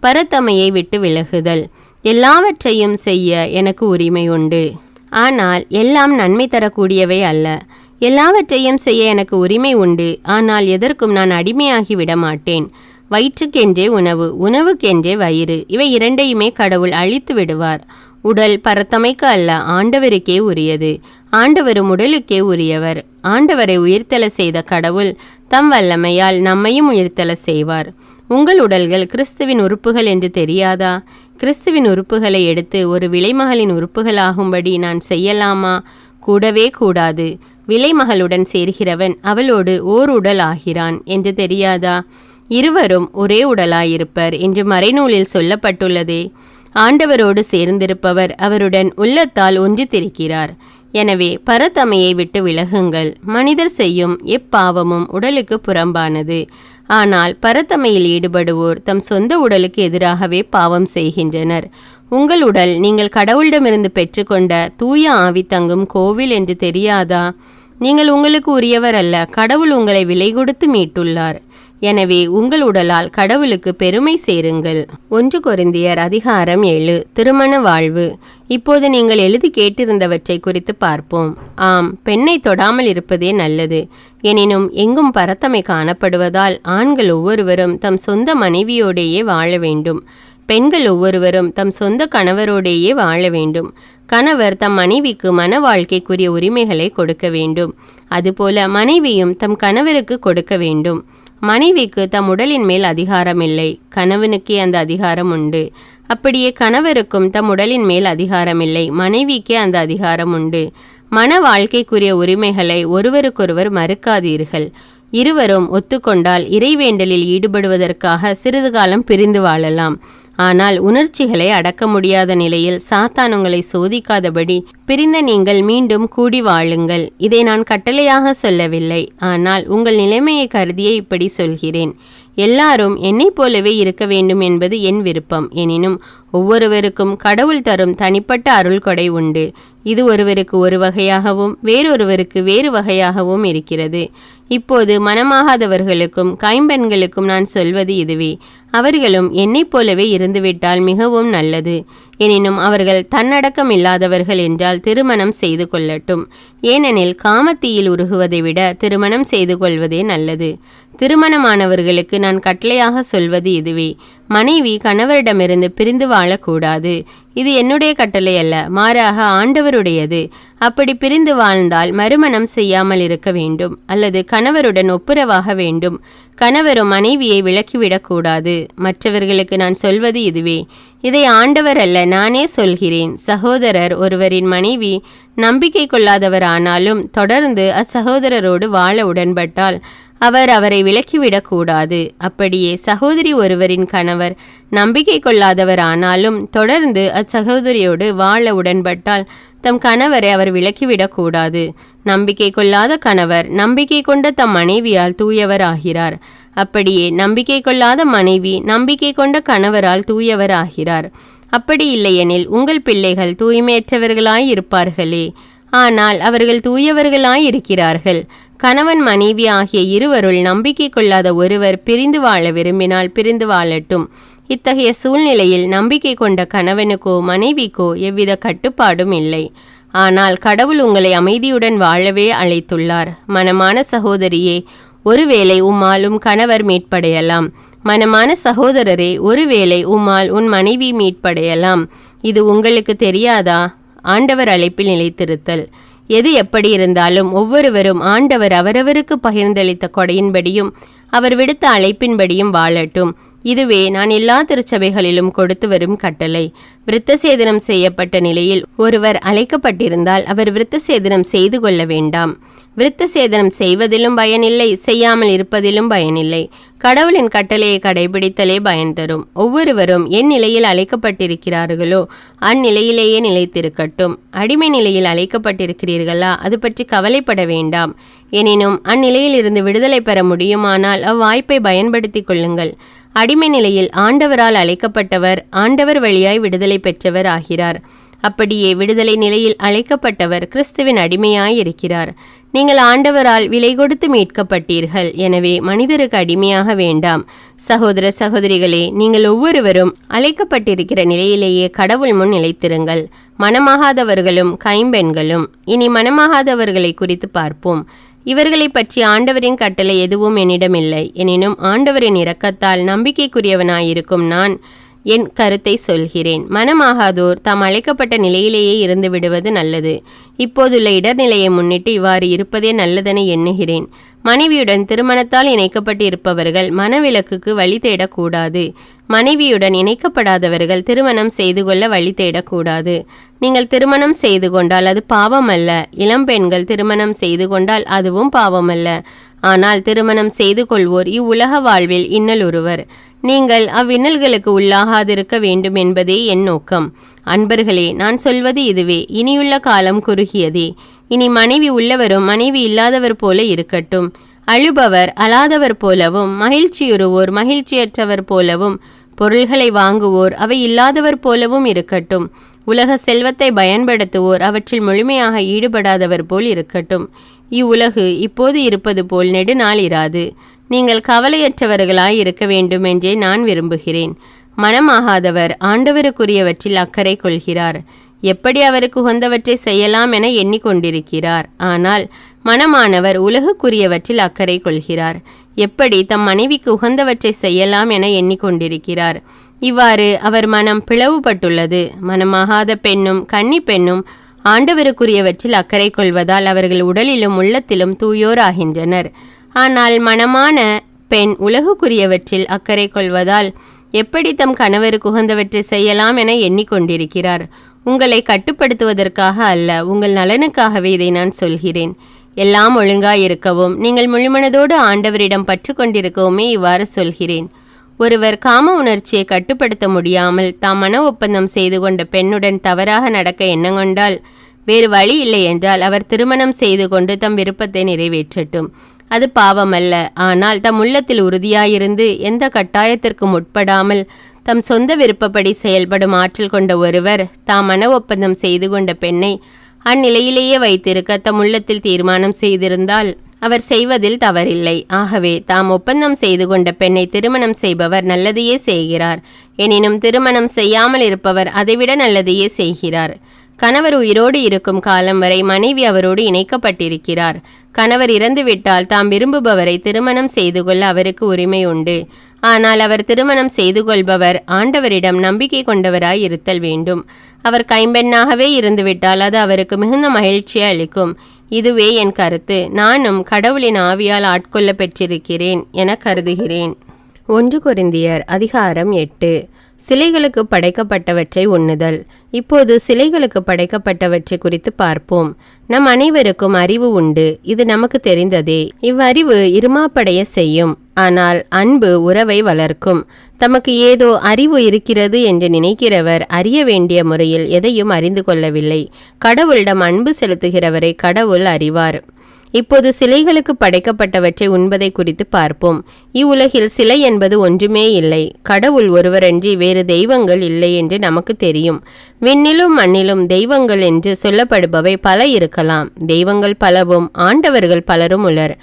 Speaker 1: பரத்தமையை விட்டு விலகுதல். எல்லாவற்றையும் செய்ய எனக்கு உரிமை உண்டு, ஆனால் எல்லாம் நன்மை தரக்கூடியவை அல்ல. எல்லாவற்றையும் செய்ய எனக்கு உரிமை உண்டு, ஆனால் எதற்கும் நான் அடிமையாகி விட மாட்டேன். வயிற்றுக்கென்றே உணவு, உணவுக்கென்றே வயிறு, இவை இரண்டையுமே கடவுள் அழித்து விடுவார். உடல் பரத்தமைக்கு அல்ல, ஆண்டவருக்கே உரியது. ஆண்டவரும் உடலுக்கே உரியவர். ஆண்டவரை உயிர்த்தெழ செய்த கடவுள் தம் வல்லமையால் நம்மையும் உயிர்த்தெழ செய்வார். உங்கள் உடல்கள் கிறிஸ்துவின் உறுப்புகள் என்று தெரியாதா? கிறிஸ்துவின் உறுப்புகளை எடுத்து ஒரு விலைமகளின் உறுப்புகளாகும்படி நான் செய்யலாமா? கூடவே கூடாது. விலைமகளுடன் சேர்கிறவன் அவளோடு ஓர் உடல் ஆகிறான் என்று தெரியாதா? இருவரும் ஒரே உடலாயிருப்பர் என்று மறைநூலில் சொல்லப்பட்டுள்ளதே. ஆண்டவரோடு சேர்ந்திருப்பவர் அவருடன் உள்ளத்தால் ஒன்றித்திருக்கிறார். எனவே பரத்தமையை விட்டு விலகுங்கள். மனிதர் செய்யும் எப்பாவமும் உடலுக்கு புறம்பானது. ஆனால் பரத்தமையில் ஈடுபடுவோர் தம் சொந்த உடலுக்கு எதிராகவே பாவம் செய்கின்றனர். உங்கள் உடல் நீங்கள் கடவுளிடமிருந்து பெற்றுக்கொண்ட தூய ஆவி தங்கும் கோவில் என்று தெரியாதா? நீங்கள் உங்களுக்கு உரியவர் அல்ல, கடவுள் உங்களை விலை கொடுத்து மீட்டுள்ளார். எனவே உங்கள் உடலால் கடவுளுக்கு பெருமை சேருங்கள். 1 கொரிந்தியர் அதிகாரம் 7. திருமண வாழ்வு. இப்போது நீங்கள் எழுதி கேட்டிருந்தவற்றை குறித்து பார்ப்போம். ஆம், பெண்ணை தொடாமல் இருப்பதே நல்லது. எனினும் எங்கும் பரத்தமை காணப்படுவதால் ஆண்கள் ஒவ்வொருவரும் தம் சொந்த மனைவியோடையே வாழ வேண்டும். பெண்கள் ஒவ்வொருவரும் தம் சொந்த கணவரோடையே வாழ வேண்டும். கணவர் தம் மனைவிக்கு மன வாழ்க்கைக்குரிய உரிமைகளை கொடுக்க வேண்டும். அதுபோல மனைவியும் தம் கணவருக்கு கொடுக்க வேண்டும். மனைவிக்கு தம் உடலின் மேல் அதிகாரம் இல்லை, கணவனுக்கே அந்த அதிகாரம் உண்டு. அப்படியே கணவருக்கும் தம் உடலின் மேல் அதிகாரம் இல்லை, மனைவிக்கே அந்த அதிகாரம் உண்டு. மன வாழ்க்கைக்குரிய உரிமைகளை ஒருவருக்கொருவர் மறுக்காதீர்கள். இருவரும் ஒத்துக்கொண்டால் இறைவேண்டலில் ஈடுபடுவதற்காக சிறிது காலம் பிரிந்து வாழலாம். ஆனால் உணர்ச்சிகளை அடக்க முடியாத நிலையில் சாத்தான் உங்களை சோதிக்காதபடி பிரிந்த நீங்கள் மீண்டும் கூடி வாழுங்கள். இதை நான் கட்டளையாக சொல்லவில்லை, ஆனால் உங்கள் நிலைமையை கருதியே இப்படி சொல்கிறேன். எல்லாரும் என்னைப் போலவே இருக்க வேண்டும் என்பது என் விருப்பம். எனினும் ஒவ்வொருவருக்கும் கடவுள் தரும் தனிப்பட்ட அருள் கொடை உண்டு. இது ஒருவருக்கு ஒரு வகையாகவும் வேறொருவருக்கு வேறு வகையாகவும் இருக்கிறது. இப்போது மனமாகாதவர்களுக்கும் கைம்பெண்களுக்கும் நான் சொல்வது இதுவே. அவர்களும் என்னைப் போலவே இருந்துவிட்டால் மிகவும் நல்லது. எனினும் அவர்கள் தன்னடக்கம் இல்லாதவர்கள் என்றால் திருமணம் செய்து கொள்ளட்டும். ஏனெனில் காமத்தீயில் உருகுவதை விட திருமணம் செய்து கொள்வதே நல்லது. திருமணமானவர்களுக்கு நான் கட்டளையாக சொல்வது இதுவே. மனைவி கணவரிடமிருந்து பிரிந்து வாழக்கூடாது. இது என்னுடைய கட்டளை அல்ல, மாறாக ஆண்டவருடையது. அப்படி பிரிந்து வாழ்ந்தால் மறுமணம் செய்யாமல் இருக்க வேண்டும், அல்லது கணவருடன் ஒப்புரவாக வேண்டும். கணவரும் மனைவியை விலக்கிவிடக்கூடாது. மற்றவர்களுக்கு நான் சொல்வது இதுவே. இதை ஆண்டவர் அல்ல, நானே சொல்கிறேன். சகோதரர் ஒருவரின் மனைவி நம்பிக்கை கொள்ளாதவர் ஆனாலும் தொடர்ந்து அச்சகோதரரோடு வாழ உடன்பட்டால் அவர் அவரை விலக்கிவிடக்கூடாது. அப்படியே சகோதரி ஒருவரின் கணவர் நம்பிக்கை கொள்ளாதவர் ஆனாலும் தொடர்ந்து அச்சகோதரியோடு வாழ உடன்பட்டால் தம் கணவரை அவர் விலக்கிவிடக்கூடாது. நம்பிக்கை கொள்ளாத கணவர் நம்பிக்கை கொண்ட தம் மனைவியால் தூயவர் ஆகிறார். அப்படியே நம்பிக்கை கொள்ளாத மனைவி நம்பிக்கை கொண்ட கணவரால் தூயவர் ஆகிறார். அப்படி இல்லையெனில் உங்கள் பிள்ளைகள் தூய்மையற்றவர்களாய் இருப்பார்களே, ஆனால் அவர்கள் தூயவர்களாய் இருக்கிறார்கள். கணவன் மனைவி ஆகிய இருவருள் நம்பிக்கை கொள்ளாத ஒருவர் பிரிந்து வாழ விரும்பினால் பிரிந்து வாழட்டும். இத்தகைய சூழ்நிலையில் நம்பிக்கை கொண்ட கணவனுக்கோ மனைவிக்கோ எவ்வித கட்டுப்பாடும் இல்லை. ஆனால் கடவுள் உங்களை அமைதியுடன் வாழவே அழைத்துள்ளார். மனமான சகோதரியே, ஒருவேளை உம்மாலும் கணவர் மீட்படையலாம். மனமான சகோதரரே, ஒருவேளை உம்மால் உன் மனைவி மீட்படையலாம். இது உங்களுக்கு தெரியாதா? ஆண்டவர் அழைப்பில் நிலைத்திருத்தல். எது எப்படி இருந்தாலும் ஒவ்வொருவரும் ஆண்டவர் அவரவருக்கு பகிர்ந்தளித்த கொடையின்படியும் அவர் விடுத்த அழைப்பின்படியும் வாழட்டும். இதுவே நான் எல்லா திருச்சபைகளிலும் கொடுத்து வரும் கட்டளை. விருத்த சேதனம் செய்யப்பட்ட நிலையில் ஒருவர் அழைக்கப்பட்டிருந்தால் அவர் விருத்த சேதனம் செய்து கொள்ள வேண்டாம். விருத்த சேதனம் செய்வதிலும் பயனில்லை, செய்யாமல் இருப்பதிலும் பயனில்லை. கடவுளின் கட்டளையை கடைபிடித்தலே பயன் தரும். ஒவ்வொருவரும் என் நிலையில் அழைக்கப்பட்டிருக்கிறார்களோ அந்நிலையிலேயே நிலைத்திருக்கட்டும். அடிமை நிலையில் அழைக்கப்பட்டிருக்கிறீர்களா? அது பற்றி கவலைப்பட வேண்டாம். எனினும் அந்நிலையில் இருந்து விடுதலை பெற முடியுமானால் அவ்வாய்ப்பை பயன்படுத்தி கொள்ளுங்கள். அடிமை நிலையில் ஆண்டவரால் அழைக்கப்பட்டவர் ஆண்டவர் வழியாய் விடுதலை பெற்றவர் ஆகிறார். அப்படியே விடுதலை நிலையில் அழைக்கப்பட்டவர் கிறிஸ்துவின் அடிமையாய் இருக்கிறார். நீங்கள் ஆண்டவரால் விலை கொடுத்து மீட்கப்பட்டீர்கள். எனவே மனிதருக்கு அடிமையாக வேண்டாம். சகோதர சகோதரிகளே, நீங்கள் ஒவ்வொருவரும் அழைக்கப்பட்டிருக்கிற நிலையிலேயே கடவுள் முன் நிலைத்திருங்கள். மனமாகாதவர்களும் கைம்பெண்களும். இனி மனமாகாதவர்களை குறித்து பார்ப்போம். இவர்களை பற்றி ஆண்டவரின் கட்டளை எதுவும் என்னிடமில்லை. எனினும் ஆண்டவரின் இரக்கத்தால் நம்பிக்கைக்குரியவனாயிருக்கும் நான் என் கருத்தை சொல்கிறேன். மனமாகாதோர் தாம் அழைக்கப்பட்ட நிலையிலேயே இருந்து விடுவது நல்லது. இப்போதுள்ள இடர்நிலையை முன்னிட்டு இவ்வாறு இருப்பதே நல்லதென எண்ணுகிறேன். மனைவியுடன் திருமணத்தால் இணைக்கப்பட்டு இருப்பவர்கள் மனவிலக்குக்கு வழி தேடக்கூடாது. மனைவியுடன் இணைக்கப்படாதவர்கள் திருமணம் செய்து கொள்ள வழி தேடக்கூடாது. நீங்கள் திருமணம் செய்து கொண்டால் அது பாவம் அல்ல. இளம்பெண்கள் திருமணம் செய்து கொண்டால் அதுவும் பாவம் அல்ல. ஆனால் திருமணம் செய்து கொள்வோர் இவ்வுலக வாழ்வில் இன்னலுறுவர். நீங்கள் அவ்வின்னல்களுக்கு உள்ளாகாதிருக்க வேண்டும் என்பதே என் நோக்கம். அன்பர்களே, நான் சொல்வது இதுவே. இனியுள்ள காலம் குறுகியதே. இனி மனைவி உள்ளவரும் மனைவி இல்லாதவர் போல இருக்கட்டும். அழுபவர் அழாதவர் போலவும், மகிழ்ச்சியுறுவோர் மகிழ்ச்சியற்றவர் போலவும், பொருள்களை வாங்குவோர் அவை இல்லாதவர் போலவும் இருக்கட்டும். உலக செல்வத்தை பயன்படுத்துவோர் அவற்றில் முழுமையாக ஈடுபடாதவர் போல் இருக்கட்டும். இவ்வுலகு இப்போது இருப்பது போல் நெடுநாள் இராது. நீங்கள் கவலையற்றவர்களாய் இருக்க வேண்டும் என்றே நான் விரும்புகிறேன். மனமாகாதவர் ஆண்டவருக்குரியவற்றில் அக்கறை கொள்கிறார். எப்படி அவருக்கு உகந்தவற்றை செய்யலாம் என எண்ணிக்கொண்டிருக்கிறார். ஆனால் மனமானவர் உலகுக்குரியவற்றில் அக்கறை கொள்கிறார். எப்படி தம் மனைவிக்கு உகந்தவற்றை செய்யலாம் என எண்ணிக்கொண்டிருக்கிறார். இவ்வாறு அவர் மனம் பிளவுபட்டுள்ளது. மனமாகாத பெண்ணும் கன்னி பெண்ணும் ஆண்டவருக்குரியவற்றில் அக்கறை கொள்வதால் அவர்கள் உடலிலும் உள்ளத்திலும் தூயோர் ஆகின்றனர். ஆனால் மனமான பெண் உலகுக்குரியவற்றில் அக்கறை கொள்வதால் எப்படி தம் கணவருக்கு உகந்தவற்றை செய்யலாம் என எண்ணிக்கொண்டிருக்கிறார். உங்களை கட்டுப்படுத்துவதற்காக அல்ல, உங்கள் நலனுக்காகவே இதை நான் சொல்கிறேன். எல்லாம் ஒழுங்காயிருக்கவும் நீங்கள் முழுமனதோடு ஆண்டவரிடம் பற்று கொண்டிருக்கவுமே இவ்வாறு சொல்கிறேன். ஒருவர் காம உணர்ச்சியை கட்டுப்படுத்த முடியாமல் தாம் மன ஒப்பந்தம் செய்து கொண்ட பெண்ணுடன் தவறாக நடக்க எண்ணங்கொண்டால் வேறு வழி இல்லை என்றால் அவர் திருமணம் செய்து கொண்டு தம் விருப்பத்தை நிறைவேற்றட்டும். அது பாவமல்ல. ஆனால் தம் உள்ளத்தில் உறுதியாயிருந்து எந்த கட்டாயத்திற்கும் உட்படாமல் தம் சொந்த விருப்பப்படி செயல்படும் ஆற்றல் கொண்ட ஒருவர் தாம் மன ஒப்பந்தம் செய்து கொண்ட பெண்ணை அந்நிலையிலேயே வைத்திருக்க தம் உள்ளத்தில் தீர்மானம் செய்திருந்தால் அவர் செய்வதில் தவறில்லை. ஆகவே தாம் ஒப்பந்தம் செய்து கொண்ட பெண்ணை திருமணம் செய்பவர் நல்லதையே செய்கிறார். எனினும் திருமணம் செய்யாமல் இருப்பவர் அதைவிட நல்லதையே செய்கிறார். கணவர் உயிரோடு இருக்கும் காலம் வரை மனைவி அவரோடு இணைக்கப்பட்டிருக்கிறார். கணவர் இறந்துவிட்டால் தாம் விரும்புபவரை திருமணம் செய்து கொள்ள அவருக்கு உரிமை உண்டு. ஆனால் அவர் திருமணம் செய்து கொள்பவர் ஆண்டவரிடம் நம்பிக்கை கொண்டவராய் இருத்தல் வேண்டும். அவர் கைம்பெண்ணாகவே இருந்துவிட்டால் அது அவருக்கு மிகுந்த மகிழ்ச்சியை அளிக்கும். இதுவே என் கருத்து. நானும் கடவுளின் ஆவியால் ஆட்கொள்ள பெற்றிருக்கிறேன் என கருதுகிறேன். 1 கொரிந்தியர் அதிகாரம் 8. சிலைகளுக்கு படைக்கப்பட்டவற்றை உண்ணுதல். இப்போது சிலைகளுக்கு படைக்கப்பட்டவற்றை குறித்து பார்ப்போம். நம் அனைவருக்கும் அறிவு உண்டு, இது நமக்கு தெரிந்ததே. இவ்வறிவு இருமாப்படைய செய்யும், ஆனால் அன்பு உறவை வளர்க்கும். தமக்கு ஏதோ அறிவு இருக்கிறது என்று நினைக்கிறவர் அறிய வேண்டிய முறையில் எதையும் அறிந்து கொள்ளவில்லை. கடவுளிடம் அன்பு செலுத்துகிறவரை கடவுள் அறிவார். இப்போது சிலைகளுக்கு படைக்கப்பட்டவற்றை உண்பதை குறித்து பார்ப்போம். இவ்வுலகில் சிலை என்பது ஒன்றுமே இல்லை. கடவுள் ஒருவரன்றி வேறு தெய்வங்கள் இல்லை என்று நமக்கு தெரியும். விண்ணிலும் மண்ணிலும் தெய்வங்கள் என்று சொல்லப்படுபவை பல இருக்கலாம். தெய்வங்கள் பலவும் ஆண்டவர்கள் பலரும் உளர்.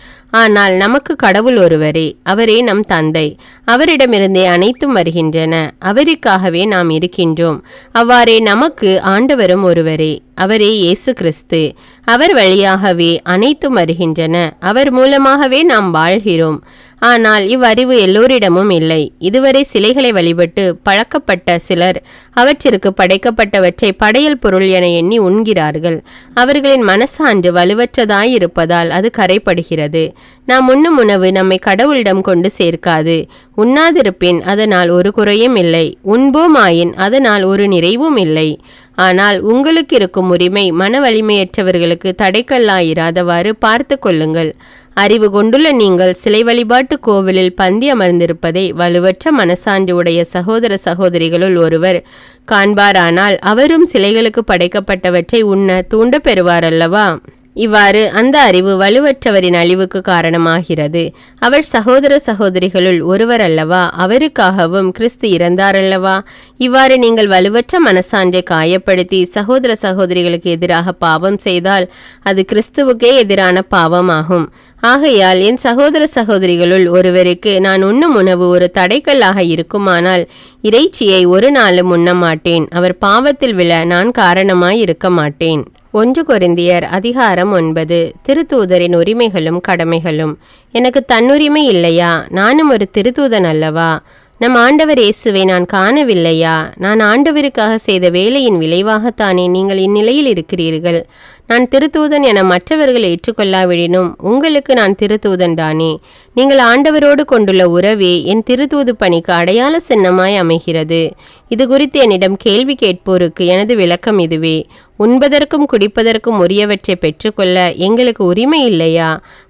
Speaker 1: ஆனால் நமக்கு கடவுள் ஒருவரே. அவரே நம் தந்தை. அவரிடமிருந்தே அனைத்தும் வருகின்றன. அவருக்காகவே நாம் இருக்கின்றோம். அவ்வாறே நமக்கு ஆண்டவரும் ஒருவரே. அவரே இயேசு கிறிஸ்து. அவர் வழியாகவே அனைத்தும் வருகின்றன. அவர் மூலமாகவே நாம் வாழ்கிறோம். ஆனால் இவ்வறிவு எல்லோரிடமும் இல்லை. இதுவரை சிலைகளை வழிபட்டு பழக்கப்பட்ட சிலர் அவற்றிற்கு படைக்கப்பட்டவற்றை படையல் பொருள் என எண்ணி உண்கிறார்கள். அவர்களின் மனசான்று வலுவற்றதாயிருப்பதால் அது கரைப்படுகிறது. நாம் உண்ணும் உணவு நம்மை கடவுளிடம் கொண்டு சேர்க்காது. உண்ணாதிருப்பின் அதனால் ஒரு குறையும் இல்லை. உண்போமாயின் அதனால் ஒரு நிறைவும் இல்லை. ஆனால் உங்களுக்கு இருக்கும் உரிமை மன வலிமையற்றவர்களுக்கு தடைக்கல்லாயிராதவாறு பார்த்து கொள்ளுங்கள். அறிவு கொண்டுள்ள நீங்கள் சிலை வழிபாட்டு கோவிலில் பந்தி அமர்ந்திருப்பதை வலுவற்ற மனசான்று உடைய சகோதர சகோதரிகளுள் ஒருவர் காண்பாரானால் அவரும் சிலைகளுக்கு படைக்கப்பட்டவற்றை உண்ண தூண்ட பெறுவார் அல்லவா? இவ்வாறு அந்த அறிவு வலுவற்றவரின் அழிவுக்கு காரணமாகிறது. அவர் சகோதர சகோதரிகளுள் ஒருவர் அல்லவா? அவருக்காகவும் கிறிஸ்து இறந்தாரல்லவா? இவ்வாறு நீங்கள் வலுவற்ற மனசான்றை காயப்படுத்தி சகோதர சகோதரிகளுக்கு எதிராக பாவம் செய்தால் அது கிறிஸ்துவுக்கே எதிரான பாவமாகும். ஆகையால் என் சகோதர சகோதரிகளுள் ஒருவருக்கு நான் உண்ணும் உணவு ஒரு தடைக்கல்லாக இருக்குமானால் இறைச்சியை ஒரு நாளும் உண்ண மாட்டேன். அவர் பாவத்தில் விழ நான் காரணமாய் இருக்க மாட்டேன். 1 கொரிந்தியர் அதிகாரம் 9. திருத்தூதரின் உரிமைகளும் கடமைகளும். எனக்கு தன்னுரிமை இல்லையா? நானும் ஒரு திருத்தூதன் அல்லவா? நம் ஆண்டவர் இயேசுவை நான் காணவில்லையா? நான் ஆண்டவருக்காக செய்த வேலையின் விளைவாகத்தானே நீங்கள் இந்நிலையில் இருக்கிறீர்கள். நான் திருத்தூதன் என மற்றவர்கள் ஏற்றுக்கொள்ளாவிடினும் உங்களுக்கு நான் திருத்தூதன் தானே. நீங்கள் ஆண்டவரோடு கொண்டுள்ள உறவே என் திருத்தூது பணிக்கு அடையாள சின்னமாய் அமைகிறது. இது குறித்து என்னிடம் கேள்வி கேட்போருக்கு எனது விளக்கம் இதுவே. உண்பதற்கும் குடிப்பதற்கும் உரியவற்றை பெற்றுக்கொள்ள எங்களுக்கு உரிமை இல்லையா?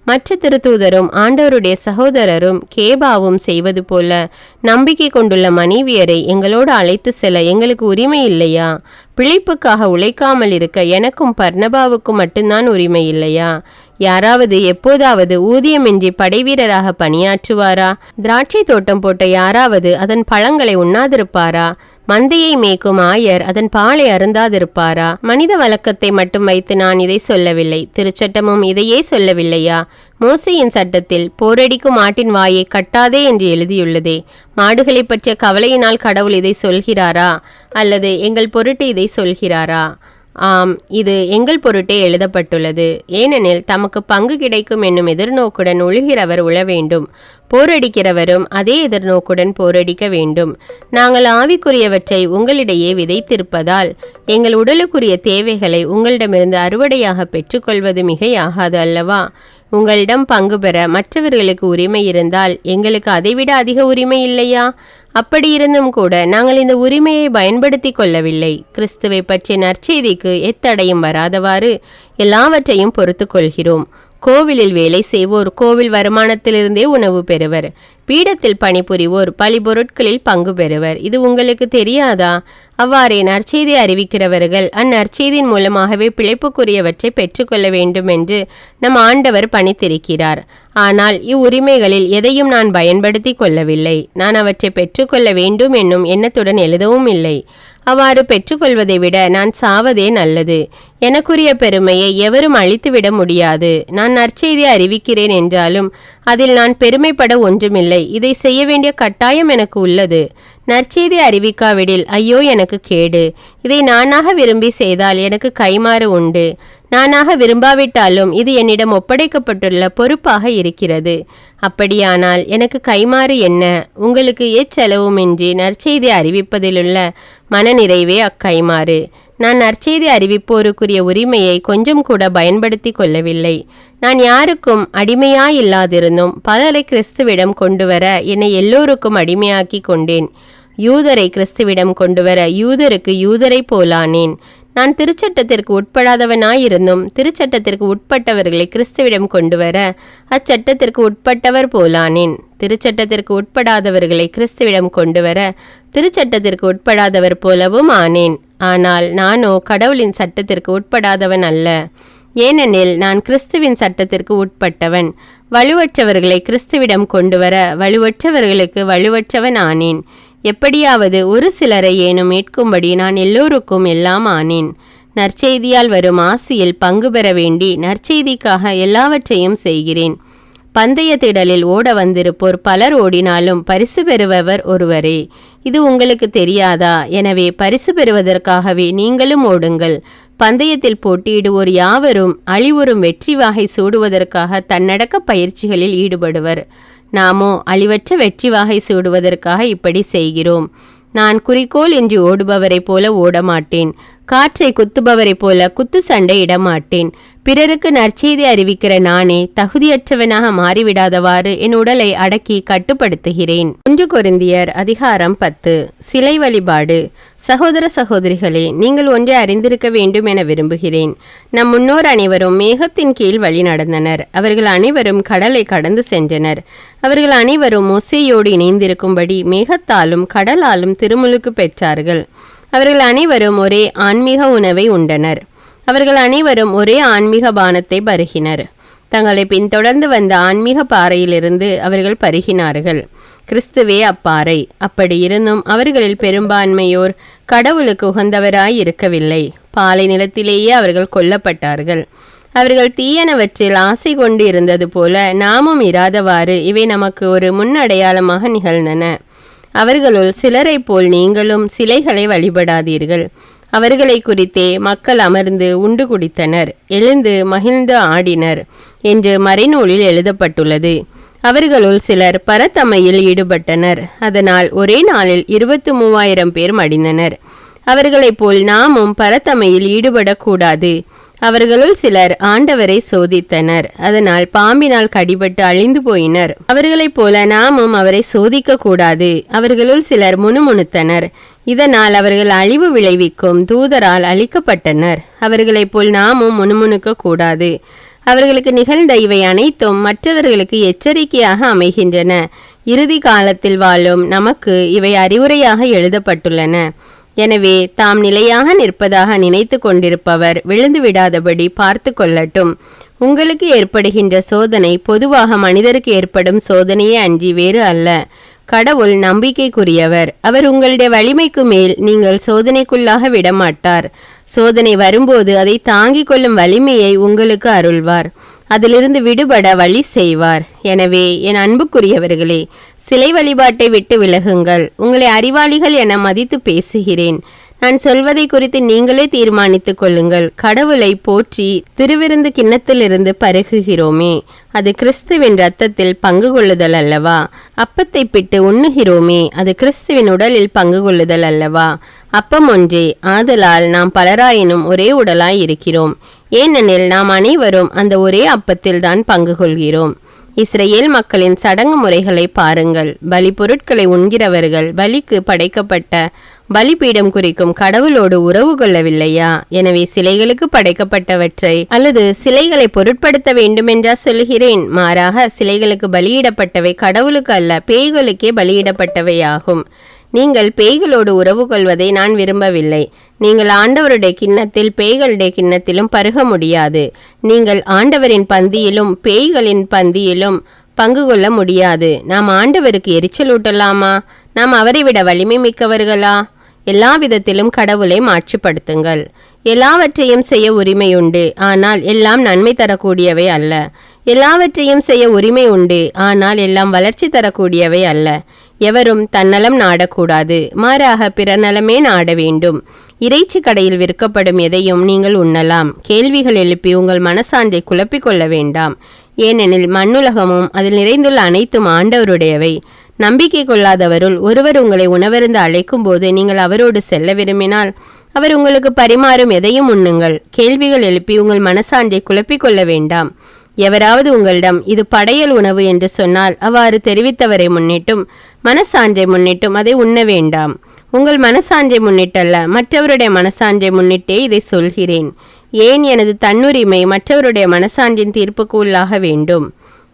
Speaker 1: மற்ற திருத்தூதரும் ஆண்டவருடைய சகோதரரும் கேபாவும் செய்வது போல நம்பிக்கை கொண்டுள்ள மனைவியரை எங்களோடு அழைத்து செல்ல எங்களுக்கு உரிமை இல்லையா? பிழைப்புக்காக உழைக்காமல் இருக்க எனக்கும் பர்னபாவுக்கும் மட்டும்தான் உரிமை இல்லையா? யாராவது எப்போதாவது ஊதியமின்றி படைவீரராக பணியாற்றுவாரா? திராட்சை தோட்டம் போட்ட யாராவது அதன் பழங்களை உண்ணாதிருப்பாரா? மந்தையை மேய்க்கும் ஆயர் அதன் பாலை அருந்தாதிருப்பாரா? மனித வழக்கத்தை மட்டும் வைத்து நான் இதை சொல்லவில்லை, திருச்சட்டமும் இதையே சொல்லவில்லையா? மோசேயின் சட்டத்தில் போரடிக்கும் ஆட்டின் வாயை கட்டாதே என்று எழுதியுள்ளதே. மாடுகளை பற்றிய கவலையினால் கடவுள் இதை சொல்கிறாரா, அல்லது எங்கள் பொருட்டு இதை சொல்கிறாரா? ஆம், இது எங்கள் பொருட்டே எழுதப்பட்டுள்ளது. ஏனெனில் தமக்கு பங்கு கிடைக்கும் என்னும் எதிர்நோக்குடன் உழுகிறவர் உழ வேண்டும், போரடிக்கிறவரும் அதே எதிர்நோக்குடன் போரடிக்க வேண்டும். நாங்கள் ஆவிக்குரியவற்றை உங்களிடையே விதைத்திருப்பதால் எங்கள் உடலுக்குரிய தேவைகளை உங்களிடமிருந்து அறுவடையாக பெற்றுக்கொள்வது மிகையாகாது அல்லவா? உங்களிடம் பங்கு பெற மற்றவர்களுக்கு உரிமை இருந்தால் எங்களுக்கு அதைவிட அதிக உரிமை இல்லையா? அப்படி இருந்தும் கூட நாங்கள் இந்த உரிமையை பயன்படுத்தி கொள்ளவில்லை. கிறிஸ்துவை பற்றிய நற்செய்திக்கு எத்தடையும் வராதவாறு எல்லாவற்றையும் பொறுத்து கொள்கிறோம். கோவிலில் வேலை செய்வோர் கோவில் வருமானத்திலிருந்தே உணவு பெறுவர். பீடத்தில் பணிபுரிவோர் பழிபொருட்களில் பங்கு பெறுவர். இது உங்களுக்கு தெரியாதா? அவ்வாறே நற்செய்தி அறிவிக்கிறவர்கள் அந்நற்செய்தியின் மூலமாகவே பிழைப்புக்குரியவற்றை பெற்றுக்கொள்ள வேண்டும் என்று நம் ஆண்டவர் பணித்திருக்கிறார். ஆனால் இவ்வுரிமைகளில் எதையும் நான் பயன்படுத்தி கொள்ளவில்லை. நான் அவற்றை பெற்றுக்கொள்ள வேண்டும் என்னும் எண்ணத்துடன் எழுதவும் இல்லை. அவ்வாறு பெற்றுக்கொள்வதை விட நான் சாவதே நல்லது. எனக்குரிய பெருமையை எவரும் அழித்துவிட முடியாது. நான் நற்செய்தி அறிவிக்கிறேன் என்றாலும் அதில் நான் பெருமைப்பட ஒன்றுமில்லை. இதை செய்ய வேண்டிய கட்டாயம் எனக்கு உள்ளது. நற்செய்தி அறிவிக்காவிடில் ஐயோ எனக்கு கேடு. இதை நானாக விரும்பி செய்தால் எனக்கு கைமாறு உண்டு. நானாக விரும்பாவிட்டாலும் இது என்னிடம் ஒப்படைக்கப்பட்டுள்ள பொறுப்பாக இருக்கிறது. அப்படியானால் எனக்கு கைமாறு என்ன? உங்களுக்கு எச்செலவுமின்றி நற்செய்தி அறிவிப்பதிலுள்ள மனநிறைவே அக்கைமாறு. நான் நற்செய்தி அறிவிப்போருக்குரிய உரிமையை கொஞ்சம் கூட பயன்படுத்தி கொள்ளவில்லை. நான் யாருக்கும் அடிமையாயில்லாதிருந்தும் பலரை கிறிஸ்துவிடம் கொண்டுவர என்னை எல்லோருக்கும் அடிமையாக்கி கொண்டேன். யூதரை கிறிஸ்துவிடம் கொண்டுவர யூதருக்கு யூதரை போலானேன். நான் திருச்சட்டத்திற்கு உட்படாதவனாயிருந்தும் திருச்சட்டத்திற்கு உட்பட்டவர்களை கிறிஸ்துவிடம் கொண்டுவர அச்சட்டத்திற்கு உட்பட்டவர் போலானேன். திருச்சட்டத்திற்கு உட்படாதவர்களை கிறிஸ்துவிடம் கொண்டுவர திருச்சட்டத்திற்கு உட்படாதவர் போலவும் ஆனேன். ஆனால் நானோ கடவுளின் சட்டத்திற்கு உட்படாதவன் அல்ல. ஏனெனில் நான் கிறிஸ்துவின் சட்டத்திற்கு உட்பட்டவன். வலுவற்றவர்களை கிறிஸ்துவிடம் கொண்டுவர வலுவற்றவர்களுக்கு வலுவற்றவன் ஆனேன். எப்படியாவது ஒரு சிலரை ஏனும் மீட்கும்படி நான் எல்லோருக்கும் எல்லாம் ஆனேன். நற்செய்தியால் வரும் ஆசியில் பங்கு பெற வேண்டி நற்செய்திக்காக எல்லாவற்றையும் செய்கிறேன். பந்தய திடலில் ஓட வந்திருப்போர் பலர் ஓடினாலும் பரிசு பெறுபவர் ஒருவரே. இது உங்களுக்கு தெரியாதா? எனவே பரிசு பெறுவதற்காகவே நீங்களும் ஓடுங்கள். பந்தயத்தில் போட்டியிடுவோர் யாவரும் அழிவுறும் வெற்றி வாகை சூடுவதற்காக தன்னடக்க பயிற்சிகளில் ஈடுபடுவர். நாமோ அழிவற்ற வெற்றி வாகை சூடுவதற்காக இப்படி செய்கிறோம். நான் குறிக்கோள் இன்றி ஓடுபவரை போல ஓடமாட்டேன். காற்றை குத்துபவரை போல குத்து சண்டை இடமாட்டேன். பிறருக்கு நற்செய்தி அறிவிக்கிற நானே தகுதியற்றவனாக மாறிவிடாதவாறு என் உடலை அடக்கி கட்டுப்படுத்துகிறேன். 1 கொரிந்தியர் அதிகாரம் 10. சிலை வழிபாடு. சகோதர சகோதரிகளே, நீங்கள் ஒன்றை அறிந்திருக்க வேண்டும் என விரும்புகிறேன். நம் முன்னோர் அனைவரும் மேகத்தின் கீழ் வழி நடந்தனர். அவர்கள் அனைவரும் கடலை கடந்து சென்றனர். அவர்கள் அனைவரும் மோசேயோடு இணைந்திருக்கும்படி மேகத்தாலும் கடலாலும் திருமுழுக்கு பெற்றார்கள். அவர்கள் அனைவரும் ஒரே ஆன்மீக உணவை உண்டனர். அவர்கள் அனைவரும் ஒரே ஆன்மீக பானத்தை பருகினர். தங்களை பின்தொடர்ந்து வந்த ஆன்மீக பாறையிலிருந்து அவர்கள் பருகினார்கள். கிறிஸ்துவே அப்பாறை. அப்படி இருந்தும் அவர்களில் பெரும்பான்மையோர் கடவுளுக்கு உகந்தவராய் இருக்கவில்லை. பாலை நிலத்திலேயே அவர்கள் கொல்லப்பட்டார்கள். அவர்கள் தீயனவற்றில் ஆசை கொண்டு இருந்தது போல நாமும் இராதவாறு இவை நமக்கு ஒரு முன்னடையாளமாக நிகழ்ந்தன. அவர்களுள் சிலரை போல் நீங்களும் சிலைகளை வழிபடாதீர்கள். அவர்களை குறித்தே மக்கள் அமர்ந்து உண்டு குடித்தனர், எழுந்து மகிழ்ந்து ஆடினர் என்று மறைநூலில் எழுதப்பட்டுள்ளது. அவர்களுள் சிலர் பரத்தமையில் ஈடுபட்டனர். அதனால் ஒரே நாளில் 23,000 பேர் மடிந்தனர். அவர்களைப் போல் நாமும் பரத்தமையில் ஈடுபடக்கூடாது. அவர்களுள் சிலர் ஆண்டவரை சோதித்தனர். அதனால் பாம்பினால் கடிபட்டு அழிந்து போயினர். அவர்களைப் போல நாமும் அவரை சோதிக்க கூடாது. அவர்களுள் சிலர் முணுமுணுத்தனர். இதனால் அவர்கள் அழிவு விளைவிக்கும் தூதரால் அழிக்கப்பட்டனர். அவர்களைப் போல் நாமும் முணுமுணுக்க கூடாது. அவர்களுக்கு நிகழ்ந்த இவை அனைத்தும் மற்றவர்களுக்கு எச்சரிக்கையாக அமைகின்றன. இறுதி காலத்தில் வாழும் நமக்கு இவை அறிவுரையாக எழுதப்பட்டுள்ளன. எனவே தாம் நிலையாக நிற்பதாக நினைத்து கொண்டிருப்பவர் விழுந்து விடாதபடி பார்த்து கொள்ளட்டும். உங்களுக்கு ஏற்படுகின்ற சோதனை பொதுவாக மனிதருக்கு ஏற்படும் சோதனையே அன்றி வேறு அல்ல. கடவுள் நம்பிக்கைக்குரியவர். அவர் உங்களுடைய வலிமைக்கு மேல் நீங்கள் சோதனைக்குள்ளாக விடமாட்டார். சோதனை வரும்போது அதை தாங்கிக் கொள்ளும் வலிமையை உங்களுக்கு அருள்வார். அதிலிருந்து விடுபட வழி செய்வார். எனவே என் அன்புக்குரியவர்களே, சிலை வழிபாட்டை விட்டு விலகுங்கள். உங்களை அறிவாளிகள் என மதித்து பேசுகிறேன். நான் சொல்வதை குறித்து நீங்களே தீர்மானித்துக் கொள்ளுங்கள். கடவுளை போற்றி திருவிருந்து கிண்ணத்திலிருந்து பருகுகிறோமே, அது கிறிஸ்துவின் இரத்தத்தில் பங்கு கொள்ளுதல் அல்லவா? அப்பத்தை பிட்டு உண்ணுகிறோமே, அது கிறிஸ்துவின் உடலில் பங்கு கொள்ளுதல் அல்லவா? அப்பம் ஒன்றே, ஆதலால் நாம் பலராயினும் ஒரே உடலாய் இருக்கிறோம். ஏனெனில் நாம் அனைவரும் அந்த ஒரே அப்பத்தில் தான் பங்கு கொள்கிறோம். இஸ்ரேல் மக்களின் சடங்கு முறைகளை பாருங்கள். பலி பொருட்களை உண்கிறவர்கள் பலிக்கு படைக்கப்பட்ட பலிபீடம் குறிக்கும் கடவுளோடு உறவு கொள்ளவில்லையா? எனவே சிலைகளுக்கு படைக்கப்பட்டவற்றை அல்லது சிலைகளை பொருட்படுத்த வேண்டுமென்றா சொல்கிறேன்? மாறாக சிலைகளுக்கு பலியிடப்பட்டவை கடவுளுக்கு அல்ல, பேய்களுக்கே பலியிடப்பட்டவையாகும். நீங்கள் பேய்களோடு உறவு கொள்வதை நான் விரும்பவில்லை. நீங்கள் ஆண்டவருடைய கிண்ணத்தில் பேய்களுடைய கிண்ணத்திலும் பருக முடியாது. நீங்கள் ஆண்டவரின் பந்தியிலும் பேய்களின் பந்தியிலும் பங்கு கொள்ள முடியாது. நாம் ஆண்டவருக்கு எரிச்சலூட்டலாமா? நாம் அவரை விட வலிமை மிக்கவர்களா? எல்லா விதத்திலும் கடவுளை மாட்சிப்படுத்துங்கள். எல்லாவற்றையும் செய்ய உரிமையுண்டு, ஆனால் எல்லாம் நன்மை தரக்கூடியவை அல்ல. எல்லாவற்றையும் செய்ய உரிமை உண்டு, ஆனால் எல்லாம் வளர்ச்சி தரக்கூடியவை அல்ல. எவரும் தன்னலம் நாடக்கூடாது, மாறாக பிறர் நலமே நாட வேண்டும். இறைச்சி கடையில் விற்கப்படும் எதையும் நீங்கள் உண்ணலாம். கேள்விகள் எழுப்பி உங்கள் மனசான்றை குழப்பிக் கொள்ள வேண்டாம். ஏனெனில் மண்ணுலகமும் அதில் நிறைந்துள்ள அனைத்தும் ஆண்டவருடையவை. நம்பிக்கை கொள்ளாதவருள் ஒருவர் உங்களை உணவருந்து அழைக்கும் போது நீங்கள் அவரோடு செல்ல விரும்பினால் அவர் உங்களுக்கு பரிமாறும் எதையும் உண்ணுங்கள். கேள்விகள் எழுப்பி உங்கள் மனசான்றை குழப்பிக் கொள்ள வேண்டாம். எவராவது உங்களிடம் இது படையல் உணவு என்று சொன்னால் அவ்வாறு தெரிவித்தவரை முன்னிட்டும் மனசான்றை முன்னிட்டும் அதை உண்ண வேண்டாம். உங்கள் மனசான்றை முன்னிட்டல்ல, மற்றவருடைய மனசான்றை முன்னிட்டே இதை சொல்கிறேன். ஏன் எனது தன்னுரிமை மற்றவருடைய மனசான்றின் தீர்ப்புக்கு உள்ளாக வேண்டும்?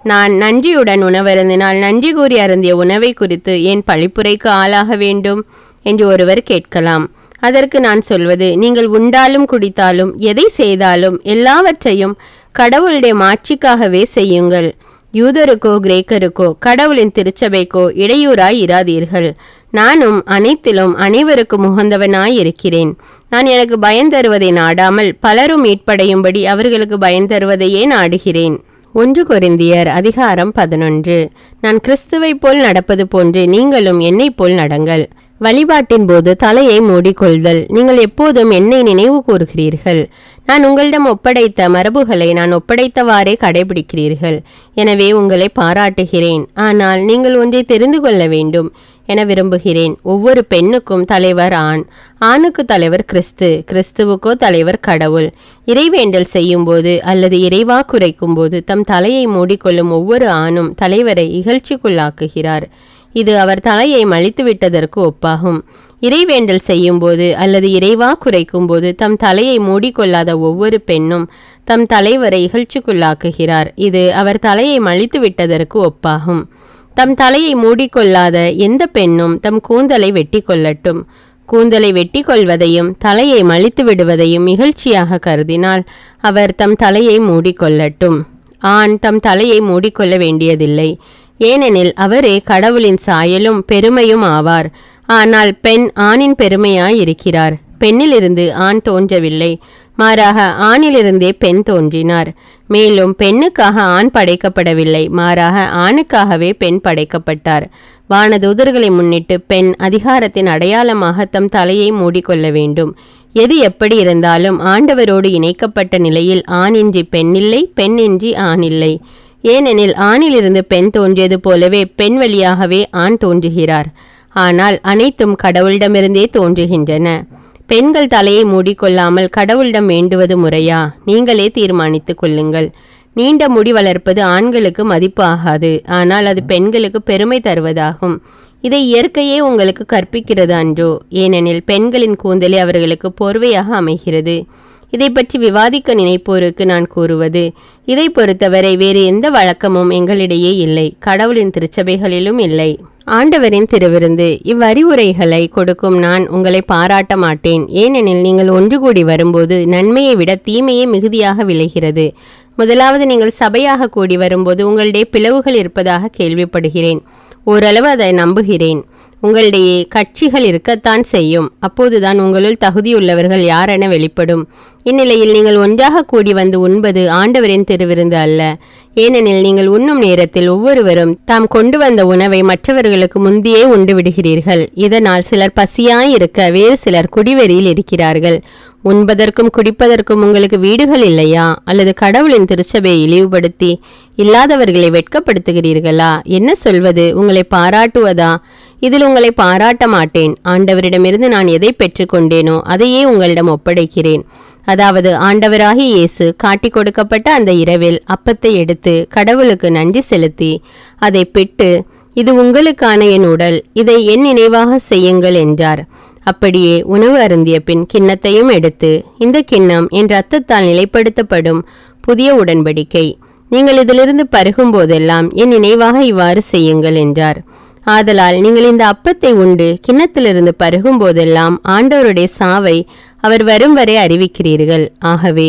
Speaker 1: நான் நன்றியுடன் உணவருந்தினால் நன்றி கூறி அருந்திய உணவை குறித்து ஏன் பழிப்புரைக்கு ஆளாக வேண்டும் என்று ஒருவர் கேட்கலாம். அதற்கு நான் சொல்வது, நீங்கள் உண்டாலும் குடித்தாலும் எதை செய்தாலும் எல்லாவற்றையும் கடவுளுடைய மாட்சிக்காகவே செய்யுங்கள். யூதருக்கோ கிரேக்கருக்கோ கடவுளின் திருச்சபைக்கோ இடையூறாய் இராதீர்கள். நானும் அனைத்திலும் அனைவருக்கும் உகந்தவனாய் இருக்கிறேன். நான் எனக்கு பயந்தருவதை நாடாமல் பலரும் மீட்படையும்படி அவர்களுக்கு பயந்தருவதையே நாடுகிறேன். 1 கொரிந்தியர் அதிகாரம் 11. நான் கிறிஸ்துவை போல் நடப்பது போன்று நீங்களும் என்னை போல் நடங்கள். வழிபாட்டின் போது தலையை மூடிக்கொள்தல். நீங்கள் எப்போதும் என்னை நினைவு கூறுகிறீர்கள். நான் உங்களிடம் ஒப்படைத்த மரபுகளை நான் ஒப்படைத்தவாறே கடைபிடிக்கிறீர்கள். எனவே உங்களை பாராட்டுகிறேன். ஆனால் நீங்கள் ஒன்றை தெரிந்து கொள்ள வேண்டும் என விரும்புகிறேன். ஒவ்வொரு பெண்ணுக்கும் தலைவர் ஆண், ஆணுக்கு தலைவர் கிறிஸ்து, கிறிஸ்துவுக்கோ தலைவர் கடவுள். இறைவேண்டல் செய்யும் போது அல்லது இறைவாக்குரைக்கும் போது தம் தலையை மூடிக்கொள்ளும் ஒவ்வொரு ஆணும் தலைவரை இகழ்ச்சிக்குள்ளாக்குகிறார். இது அவர் தலையை மழித்து விட்டதற்கு ஒப்பாகும். இறைவேண்டல் செய்யும் போது அல்லது இறைவா குறைக்கும் போது தம் தலையை மூடிக்கொள்ளாத ஒவ்வொரு பெண்ணும் தம் தலைவரை இகழ்ச்சிக்குள்ளாக்குகிறார். இது அவர் தலையை மழித்து விட்டதற்கு ஒப்பாகும். தம் தலையை மூடிக்கொள்ளாத எந்த பெண்ணும் தம் கூந்தலை வெட்டி கொள்ளட்டும். கூந்தலை வெட்டி கொள்வதையும் தலையை மழித்து விடுவதையும் இகழ்ச்சியாக கருதினால் அவர் தம் தலையை மூடிக்கொள்ளட்டும். ஆண் தம் தலையை மூடிக்கொள்ள வேண்டியதில்லை, ஏனெனில் அவரே கடவுளின் சாயலும் பெருமையும் ஆவார். ஆனால் பெண் ஆணின் பெருமையாயிருக்கிறார். பெண்ணிலிருந்து ஆண் தோன்றவில்லை, மாறாக ஆணிலிருந்தே பெண் தோன்றினார். மேலும் பெண்ணுக்காக ஆண் படைக்கப்படவில்லை, மாறாக ஆணுக்காகவே பெண் படைக்கப்பட்டார். வானதூதர்களை முன்னிட்டு பெண் அதிகாரத்தின் அடையாளமாக தம் தலையை மூடிக்கொள்ள வேண்டும். எது எப்படி இருந்தாலும் ஆண்டவரோடு இணைக்கப்பட்ட நிலையில் ஆணின்றி பெண்ணில்லை, பெண்ணின்றி ஆணில்லை. ஏனெனில் ஆணிலிருந்து பெண் தோன்றியது போலவே பெண் வழியாகவே ஆண் தோன்றுகிறார். ஆனால் அனைத்தும் கடவுளிடமிருந்தே தோன்றுகின்றன. பெண்கள் தலையை மூடிக்கொள்ளாமல் கடவுளிடம் வேண்டுவது முறையா? நீங்களே தீர்மானித்துக் கொள்ளுங்கள். நீண்ட முடி வளர்ப்பது ஆண்களுக்கு மதிப்பு ஆகாது, ஆனால் அது பெண்களுக்கு பெருமை தருவதாகும். இதை இயற்கையே உங்களுக்கு கற்பிக்கிறது அன்றோ? ஏனெனில் பெண்களின் கூந்தலே அவர்களுக்கு போர்வையாக அமைகிறது. இதை பற்றி விவாதிக்க நினைப்போருக்கு நான் கூறுவது, இதை பொறுத்தவரை வேறு எந்த வழக்கமும் எங்களிடையே இல்லை, கடவுளின் திருச்சபைகளிலும் இல்லை. ஆண்டவரின் திருவிருந்து. இவ்வறிவுரைகளை கொடுக்கும் நான் உங்களை பாராட்ட மாட்டேன், ஏனெனில் நீங்கள் ஒன்று கூடி வரும்போது நன்மையை விட தீமையே மிகுதியாக விளைகிறது. முதலாவது, நீங்கள் சபையாக கூடி வரும்போது உங்களிடையே பிளவுகள் இருப்பதாக கேள்விப்படுகிறேன். ஓரளவு அதை நம்புகிறேன். உங்களிடையே கட்சிகள் இருக்கத்தான் செய்யும். அப்போதுதான் உங்களுள் தகுதியுள்ளவர்கள் யாரென வெளிப்படும். இந்நிலையில் நீங்கள் ஒன்றாக கூடி வந்து உண்பது ஆண்டவரின் திருவிருந்து அல்ல. ஏனெனில் நீங்கள் உண்ணும் நேரத்தில் ஒவ்வொருவரும் தாம் கொண்டு வந்த உணவை மற்றவர்களுக்கு முந்தியே உண்டு விடுகிறீர்கள். இதனால் சிலர் பசியாயிருக்க வேறு சிலர் குடிவெறியில் இருக்கிறார்கள். உண்பதற்கும் குடிப்பதற்கும் உங்களுக்கு வீடுகள் இல்லையா? அல்லது கடவுளின் திருச்சபையை இழிவுபடுத்தி இல்லாதவர்களை வெட்கப்படுத்துகிறீர்களா? என்ன சொல்வது? உங்களை பாராட்டுவதா? இதில் உங்களை பாராட்ட மாட்டேன். ஆண்டவரிடமிருந்து நான் எதை பெற்றுக்கொண்டேனோ அதையே உங்களிடம் ஒப்படைக்கிறேன். அதாவது ஆண்டவராகிய இயேசு காட்டி கொடுக்கப்பட்ட அந்த இரவில் அப்பத்தை எடுத்து கடவுளுக்கு நன்றி செலுத்தி அதை பிட்டு, இது உங்களுக்கான என் உடல், இதை என் நினைவாக செய்யுங்கள் என்றார். அப்படியே உணவு அருந்திய பின் கிண்ணத்தையும் எடுத்து, இந்த கிண்ணம் என் இரத்தத்தால் நிலைப்படுத்தப்படும் புதிய உடன்படிக்கை. நீங்கள் இதிலிருந்து பருகும் போதெல்லாம் என் நினைவாக இவ்வாறு செய்யுங்கள் என்றார். ஆதலால் நீங்கள் இந்த அப்பத்தை உண்டு கிண்ணத்திலிருந்து பருகும் போதெல்லாம் ஆண்டவருடைய சாவை அவர் வரும் வரை அறிவிக்கிறீர்கள். ஆகவே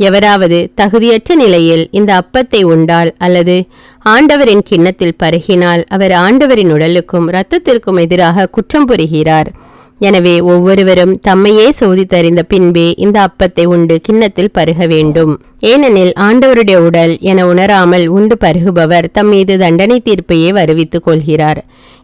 Speaker 1: எவராவது தகுதியற்ற நிலையில் இந்த அப்பத்தை உண்டால் அல்லது ஆண்டவரின் கிண்ணத்தில் பருகினால் அவர் ஆண்டவரின் உடலுக்கும் இரத்தத்திற்கும் எதிராக குற்றம் புரிகிறார். எனவே ஒவ்வொருவரும் தம்மையே சோதித்தறிந்த பின்பே இந்த அப்பத்தை உண்டு கிண்ணத்தில் பருக வேண்டும். ஏனெனில் ஆண்டவருடைய உடல் என உணராமல் உண்டு பருகுபவர் தம் மீது தண்டனை தீர்ப்பையே வருவித்துக் கொள்கிறார்.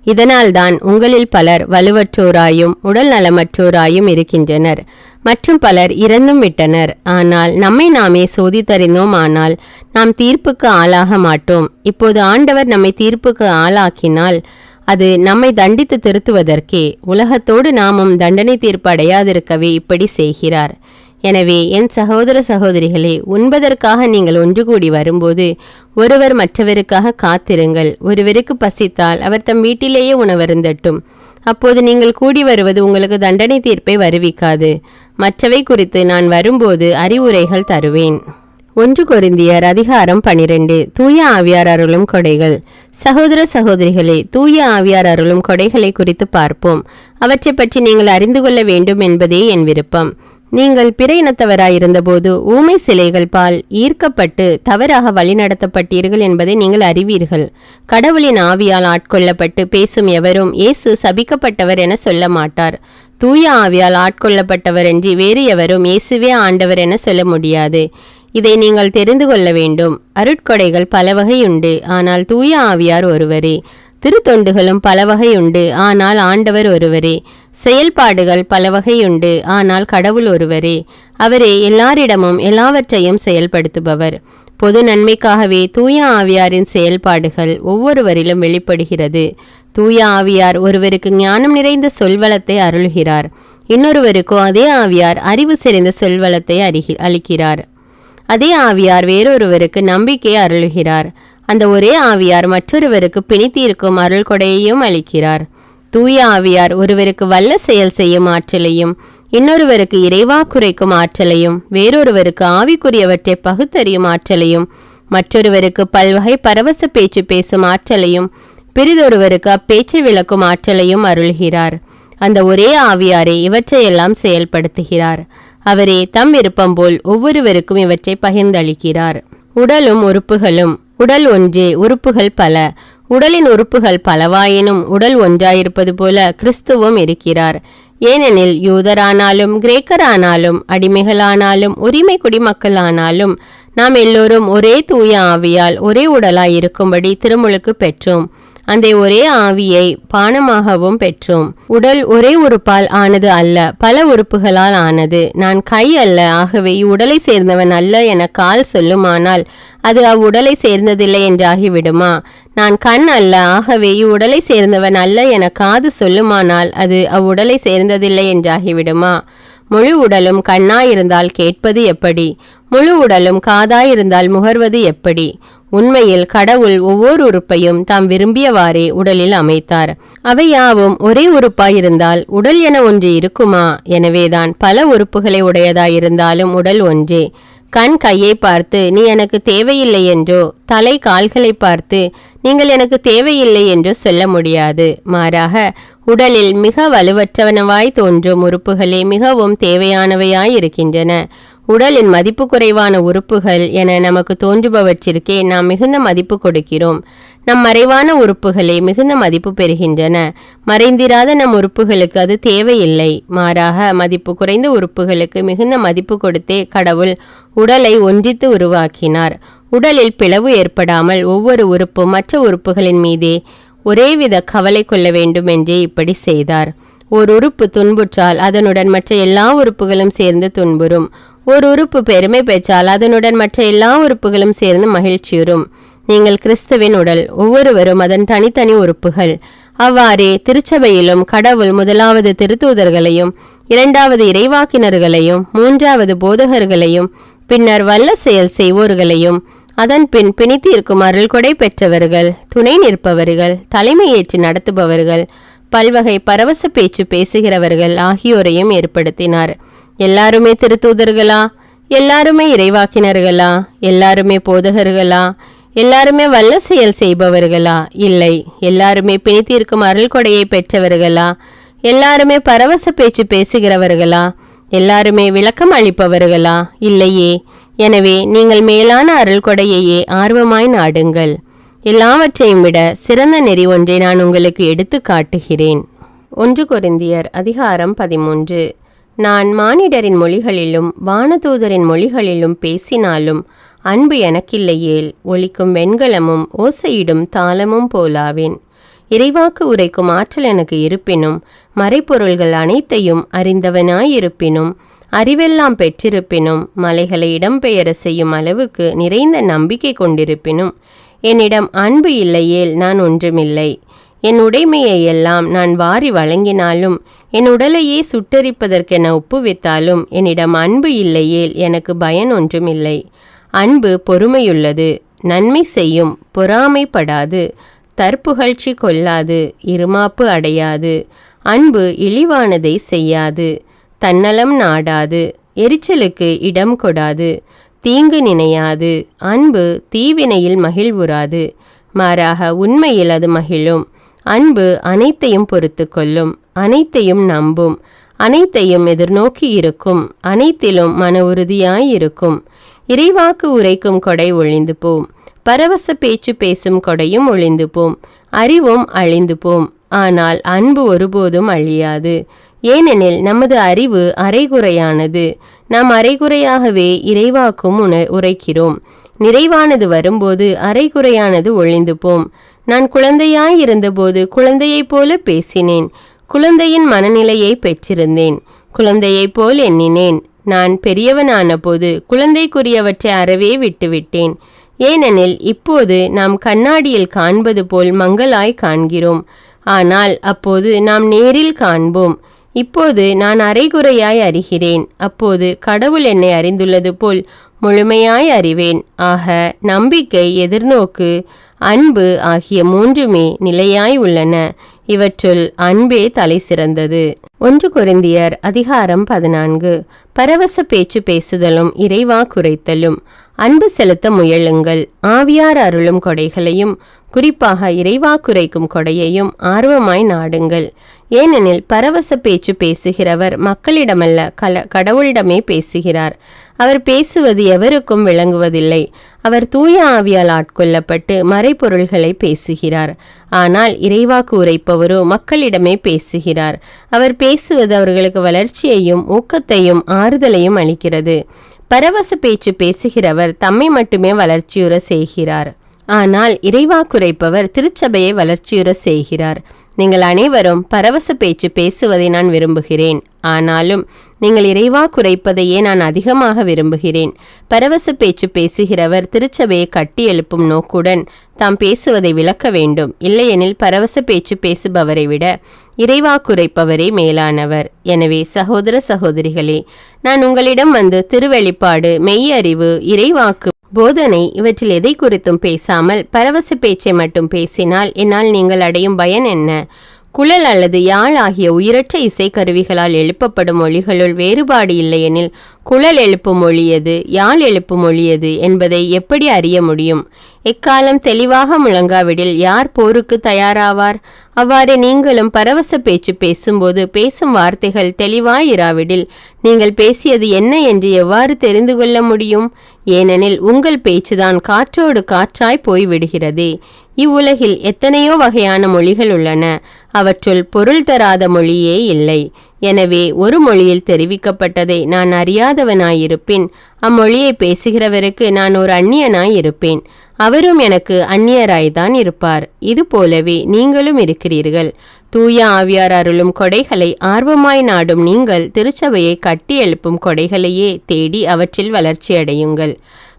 Speaker 1: இதனால்தான் உங்களில் பலர் வலுவற்றோராயும் உடல் நலமற்றோராயும் இருக்கின்றனர். மற்றும் பலர் இறந்தும் விட்டனர். ஆனால் நம்மை நாமே சோதித்தறிந்தோம், ஆனால் நாம் தீர்ப்புக்கு ஆளாக மாட்டோம். இப்போது ஆண்டவர் நம்மை தீர்ப்புக்கு ஆளாக்கினால் அது நம்மை தண்டித்து திருத்துவதற்கே. உலகத்தோடு நாமும் தண்டனை தீர்ப்பு அடையாதிருக்கவே இப்படி செய்கிறார். எனவே என் சகோதர சகோதரிகளே, உண்பதற்காக நீங்கள் ஒன்று கூடி வரும்போது ஒருவர் மற்றவருக்காக காத்திருங்கள். ஒருவருக்கு பசித்தால் அவர் தம் வீட்டிலேயே உணவருந்தட்டும். அப்போது நீங்கள் கூடி வருவது உங்களுக்கு தண்டனை தீர்ப்பை வருவிக்காது. மற்றவை குறித்து நான் வரும்போது அறிவுரைகள் தருவேன். 1 கொரிந்தியர் அதிகாரம் 12. தூய ஆவியார் அருளும் கொடைகள். சகோதர சகோதரிகளே, தூய ஆவியார் அருளும் கொடைகளை குறித்து பார்ப்போம். அவற்றை பற்றி நீங்கள் அறிந்து கொள்ள வேண்டும் என்பதே என் விருப்பம். நீங்கள் பிற இனத்தவராயிருந்தபோது ஊமை சிலைகள் பால் ஈர்க்கப்பட்டு தவறாக வழிநடத்தப்பட்டீர்கள் என்பதை நீங்கள் அறிவீர்கள். கடவுளின் ஆவியால் ஆட்கொள்ளப்பட்டு பேசும் எவரும் இயேசு சபிக்கப்பட்டவர் என சொல்ல மாட்டார். தூய ஆவியால் ஆட்கொள்ளப்பட்டவர் என்று வேறு எவரும் இயேசுவே ஆண்டவர் என சொல்ல முடியாது. இதை நீங்கள் தெரிந்து கொள்ள வேண்டும். அருட்கொடைகள் பல வகையுண்டு, ஆனால் தூய ஆவியார் ஒருவரே. திருத்தொண்டுகளும் பல வகையுண்டு, ஆனால் ஆண்டவர் ஒருவரே. செயல்பாடுகள் பல வகையுண்டு, ஆனால் கடவுள் ஒருவரே. அவரே எல்லாரிடமும் எல்லாவற்றையும் செயல்படுத்துபவர். பொது நன்மைக்காகவே தூய ஆவியாரின் செயல்பாடுகள் ஒவ்வொருவரிலும் வெளிப்படுகிறது. தூய ஆவியார் ஒருவருக்கு ஞானம் நிறைந்த சொல்வளத்தை அருள்கிறார். இன்னொருவருக்கோ அதே ஆவியார் அறிவு செறிந்த சொல்வளத்தை அளிக்கிறார். அதே ஆவியார் வேறொருவருக்கு நம்பிக்கை அருளுகிறார். அந்த ஒரே ஆவியார் மற்றொருவருக்கு பிணித்தீர்க்கும் அருள் கொடையையும் அளிக்கிறார். தூய ஆவியார் ஒருவருக்கு வல்ல செயல் செய்யும் ஆற்றலையும், இன்னொருவருக்கு இறைவாக்குரைக்கும் ஆற்றலையும், வேறொருவருக்கு ஆவிக்குரியவற்றை பகுத்தறியும் ஆற்றலையும், மற்றொருவருக்கு பல்வகை பரவச பேச்சு பேசும் ஆற்றலையும், பிறிதொருவருக்கு அப்பேச்சை விளக்கும் ஆற்றலையும் அருள்கிறார். அந்த ஒரே ஆவியாரே இவற்றையெல்லாம் செயல்படுத்துகிறார். அவரே தம் விருப்பம் போல் ஒவ்வொருவருக்கும் இவற்றை பகிர்ந்தளிக்கிறார். உடலும் உறுப்புகளும். உடல் ஒன்றே, உறுப்புகள் பல. உடலின் உறுப்புகள் பலவாயினும் உடல் ஒன்றாயிருப்பது போல கிறிஸ்துவும் இருக்கிறார். ஏனெனில் யூதரானாலும் கிரேக்கரானாலும் அடிமைகளானாலும் உரிமை குடிமக்களானாலும் நாம் எல்லோரும் ஒரே தூய ஆவியால் ஒரே உடலாயிருக்கும்படி திருமுழுக்கு பெற்றோம். அந்த ஒரே ஆவியை பானமாகவும் பெற்றோம். உடல் ஒரே உறுப்பால் ஆனது அல்ல, பல உறுப்புகளால் ஆனது. நான் கை அல்ல, ஆகவே இவ்வுடலை சேர்ந்தவன் அல்ல என கால் சொல்லுமானால் அது அவ்வுடலை சேர்ந்ததில்லை என்றாகிவிடுமா? நான் கண் அல்ல, ஆகவே இவ்வுடலை சேர்ந்தவன் அல்ல என காது சொல்லுமானால் அது அவ்வுடலை சேர்ந்ததில்லை என்றாகிவிடுமா? முழு உடலும் கண்ணாயிருந்தால் கேட்பது எப்படி? முழு உடலும் காதாயிருந்தால் முகர்வது எப்படி? உண்மையில் கடவுள் ஒவ்வொரு உறுப்பையும் தாம் விரும்பியவாறே உடலில் அமைத்தார். அவை யாவும் ஒரே உறுப்பாயிருந்தால் உடல் என ஒன்று இருக்குமா? எனவேதான் பல உறுப்புகளை உடையதாயிருந்தாலும் உடல் ஒன்றே. கண் கையை பார்த்து நீ எனக்கு தேவையில்லை என்றோ, தலை கால்களை பார்த்து நீங்கள் எனக்கு தேவையில்லை என்றோ சொல்ல முடியாது. மாறாக உடலில் மிக வலுவற்றவனவாய் தோன்றும் உறுப்புகளே மிகவும் தேவையானவையாய் இருக்கின்றன. உடலின் மதிப்பு குறைவான உறுப்புகள் என நமக்கு தோன்றுபவற்றிற்கே நாம் மிகுந்த மதிப்பு கொடுக்கிறோம். நம் மறைவான உறுப்புகளே மிகுந்த மதிப்பு பெறுகின்றன. மறைந்திராத நம் உறுப்புகளுக்கு அது தேவையில்லை. மாறாக மதிப்பு குறைந்த உறுப்புகளுக்கு மிகுந்த மதிப்பு கொடுத்தே கடவுள் உடலை ஒன்றித்து உருவாக்கினார். உடலில் பிளவு ஏற்படாமல் ஒவ்வொரு உறுப்பும் மற்ற உறுப்புகளின் மீதே ஒரேவித கவலை கொள்ள வேண்டும் என்றே இப்படி செய்தார். ஒரு உறுப்பு துன்புற்றால் அதனுடன் மற்ற எல்லா உறுப்புகளும் சேர்ந்து துன்புறும். ஒரு உறுப்பு பெருமை பெற்றால் அதனுடன் மற்ற எல்லா உறுப்புகளும் சேர்ந்து மகிழ்ச்சியுறும். நீங்கள் கிறிஸ்துவின் உடல், ஒவ்வொருவரும் அதன் தனித்தனி உறுப்புகள். அவ்வாறே திருச்சபையிலும் கடவுள் முதலாவது திருத்தூதர்களையும், இரண்டாவது இறைவாக்கினர்களையும், மூன்றாவது போதகர்களையும், பின்னர் வல்ல செயல் செய்வோர்களையும், அதன் பின் பிணித்தீர்க்கும் அருள் கொடை பெற்றவர்கள், துணை நிற்பவர்கள், தலைமையேற்று நடத்துபவர்கள், பல்வகை பரவச பேச்சு பேசுகிறவர்கள் ஆகியோரையும் ஏற்படுத்தினார். எல்லாருமே திருத்தூதர்களா? எல்லாருமே இறைவாக்கினர்களா? எல்லாருமே போதகர்களா? எல்லாருமே வல்ல செயல் செய்பவர்களா? இல்லை. எல்லாருமே பிணித்தீர்க்கும் அருள் கொடையை பெற்றவர்களா? எல்லாருமே பரவச பேச்சு பேசுகிறவர்களா? எல்லாருமே விளக்கம் அளிப்பவர்களா? இல்லையே. எனவே நீங்கள் மேலான அருள் கொடையையே ஆர்வமாய் நாடுங்கள். எல்லாவற்றையும் விட சிறந்த நெறி ஒன்றை நான் உங்களுக்கு எடுத்து காட்டுகிறேன். 1 கொரிந்தியர் அதிகாரம் 13. நான் மானிடரின் மொழிகளிலும் வானதூதரின் மொழிகளிலும் பேசினாலும் அன்பு எனக்கில்லையேல் ஒலிக்கும் வெண்கலமும் ஓசையிடும் தாளமும் போலாவேன். இறைவாக்கு உரைக்கும் ஆற்றல் எனக்கு இருப்பினும், மறைப்பொருள்கள் அனைத்தையும் அறிந்தவனாயிருப்பினும், அறிவெல்லாம் பெற்றிருப்பினும், மலைகளை இடம்பெயர செய்யும் அளவுக்கு நிறைந்த நம்பிக்கை கொண்டிருப்பினும், என்னிடம் அன்பு இல்லையேல் நான் ஒன்றுமில்லை. என் உடைமையை எல்லாம் நான் வாரி வழங்கினாலும், என் உடலையே சுட்டரிப்பதற்கென ஒப்புவித்தாலும், என்னிடம் அன்பு இல்லையேல் எனக்கு பயன் ஒன்றுமில்லை. அன்பு பொறுமையுள்ளது, நன்மை செய்யும், பொறாமைப்படாது, தற்புகழ்ச்சி கொள்ளாது, இருமாப்பு அடையாது. அன்பு இழிவானதை செய்யாது, தன்னலம் நாடாது, எரிச்சலுக்கு இடம் கொடாது, தீங்கு நினையாது. அன்பு தீவினையில் மகிழ்வுறாது, மாறாக உண்மையில் அது மகிழும். அன்பு அனைத்தையும் பொறுத்து கொள்ளும், அனைத்தையும் நம்பும், அனைத்தையும் எதிர்நோக்கி இருக்கும், அனைத்திலும் மன உறுதியாயிருக்கும். இறைவாக்கு உரைக்கும் கொடை ஒழிந்து போம், பரவச பேச்சு பேசும் கொடையும் ஒழிந்து போம், அறிவும் அழிந்து போம். ஆனால் அன்பு ஒருபோதும் அழியாது. ஏனெனில் நமது அறிவு அரைகுறையானது. நாம் அரைகுறையாகவே இறைவாக்கும் உரைக்கிறோம். நிறைவானது வரும்போது அரைகுறையானது ஒழிந்து போம். நான் குழந்தையாயிருந்தபோது குழந்தையைப் போல பேசினேன், குழந்தையின் மனநிலையை பெற்றிருந்தேன், குழந்தையைப் போல் எண்ணினேன். நான் பெரியவனான போது குழந்தைக்குரியவற்றை அறவே விட்டுவிட்டேன். ஏனெனில் இப்போது நாம் கண்ணாடியில் காண்பது போல் மங்கலாய் காண்கிறோம், ஆனால் அப்போது நாம் நேரில் காண்போம். இப்போது நான் அரைகுறையாய் அறிகிறேன், அப்போது கடவுள் என்னை அறிந்துள்ளது போல் முழுமையாய் அறிவேன். ஆக நம்பிக்கை, எதிர்நோக்கு, அன்பு ஆகிய மூன்றுமே நிலையாய் உள்ளன. இவற்றுள் அன்பே தலை சிறந்தது. 1 கொரிந்தியர் அதிகாரம் 14. பரவச பேச்சு பேசுதலும் இறைவா குறைத்தலும். அன்பு செலுத்த முயலுங்கள். ஆவியார் அருளும் கொடைகளையும், குறிப்பாக இறைவா குறைக்கும் கொடையையும் ஆர்வமாய் நாடுங்கள். ஏனெனில் பரவச பேச்சு பேசுகிறவர் மக்களிடமல்ல, கடவுளிடமே பேசுகிறார். அவர் பேசுவது எவருக்கும் விளங்குவதில்லை. அவர் தூய ஆவியால் ஆட்கொள்ளப்பட்டு மறைப்பொருள்களை பேசுகிறார். ஆனால் இறைவாக்கு உரைப்பவரோ மக்களிடமே பேசுகிறார். அவர் பேசுவது அவர்களுக்கு வளர்ச்சியையும் ஊக்கத்தையும் ஆறுதலையும் அளிக்கிறது. பரவச பேச்சு பேசுகிறவர் தம்மை மட்டுமே வளர்ச்சியுற செய்கிறார். ஆனால் இறைவாக்குரைப்பவர் திருச்சபையை வளர்ச்சியுற செய்கிறார். நீங்கள் அனைவரும் பரவச பேச்சு பேசுவதை நான் விரும்புகிறேன். ஆனாலும் நீங்கள் இறைவாக்குரைப்பதையே நான் அதிகமாக விரும்புகிறேன். பரவச பேச்சு பேசுகிறவர் திருச்சபையை கட்டி எழுப்பும் நோக்குடன் தாம் பேசுவதை விளக்க வேண்டும். இல்லையெனில் பரவச பேச்சு பேசுபவரை விட இறைவாக்குரைப்பவரே மேலானவர். எனவே சகோதர சகோதரிகளே, நான் உங்களிடம் வந்து திருவெளிப்பாடு, மெய்யறிவு, இறைவாக்கு, போதனை இவற்றில் எதை குறித்தும் பேசாமல் பரவச பேச்சை மட்டும் பேசினால் என்னால் நீங்கள் அடையும் பயன் என்ன? குழல் அல்லது யாழ் ஆகிய உயிரற்ற இசைக்கருவிகளால் எழுப்பப்படும் ஒலிகளுள் வேறுபாடு இல்லையெனில் குழல் எழுப்பும் ஒலி எது, யாழ் எழுப்பும் ஒலி எது என்பதை எப்படி அறிய முடியும்? எக்காலம் தெளிவாக முழங்காவிடில் யார் போருக்கு தயாராவார்? அவ்வாறு நீங்களும் பரவச பேச்சு பேசும்போது பேசும் வார்த்தைகள் தெளிவாயிராவிடில் நீங்கள் பேசியது என்ன என்று எவ்வாறு தெரிந்து கொள்ள முடியும்? ஏனெனில் உங்கள் பேச்சுதான் காற்றோடு காற்றாய் போய்விடுகிறதே. இவ்வுலகில் எத்தனையோ வகையான மொழிகள் உள்ளன. அவற்றுள் பொருள் தராத மொழியே இல்லை. எனவே ஒரு மொழியில் தெரிவிக்கப்பட்டதை நான் அறியாதவனாயிருப்பின் அம்மொழியை பேசுகிறவருக்கு நான் ஒரு அந்நியனாயிருப்பேன். அவரும் எனக்கு அந்நியராய்தான் இருப்பார். இது போலவே நீங்களும் இருக்கிறீர்கள். தூய ஆவியார் அருளும் கொடைகளை ஆர்வமாய் நாடும் நீங்கள் திருச்சபையை கட்டி எழுப்பும் கொடைகளையே தேடி அவற்றில் வளர்ச்சியடையுங்கள்.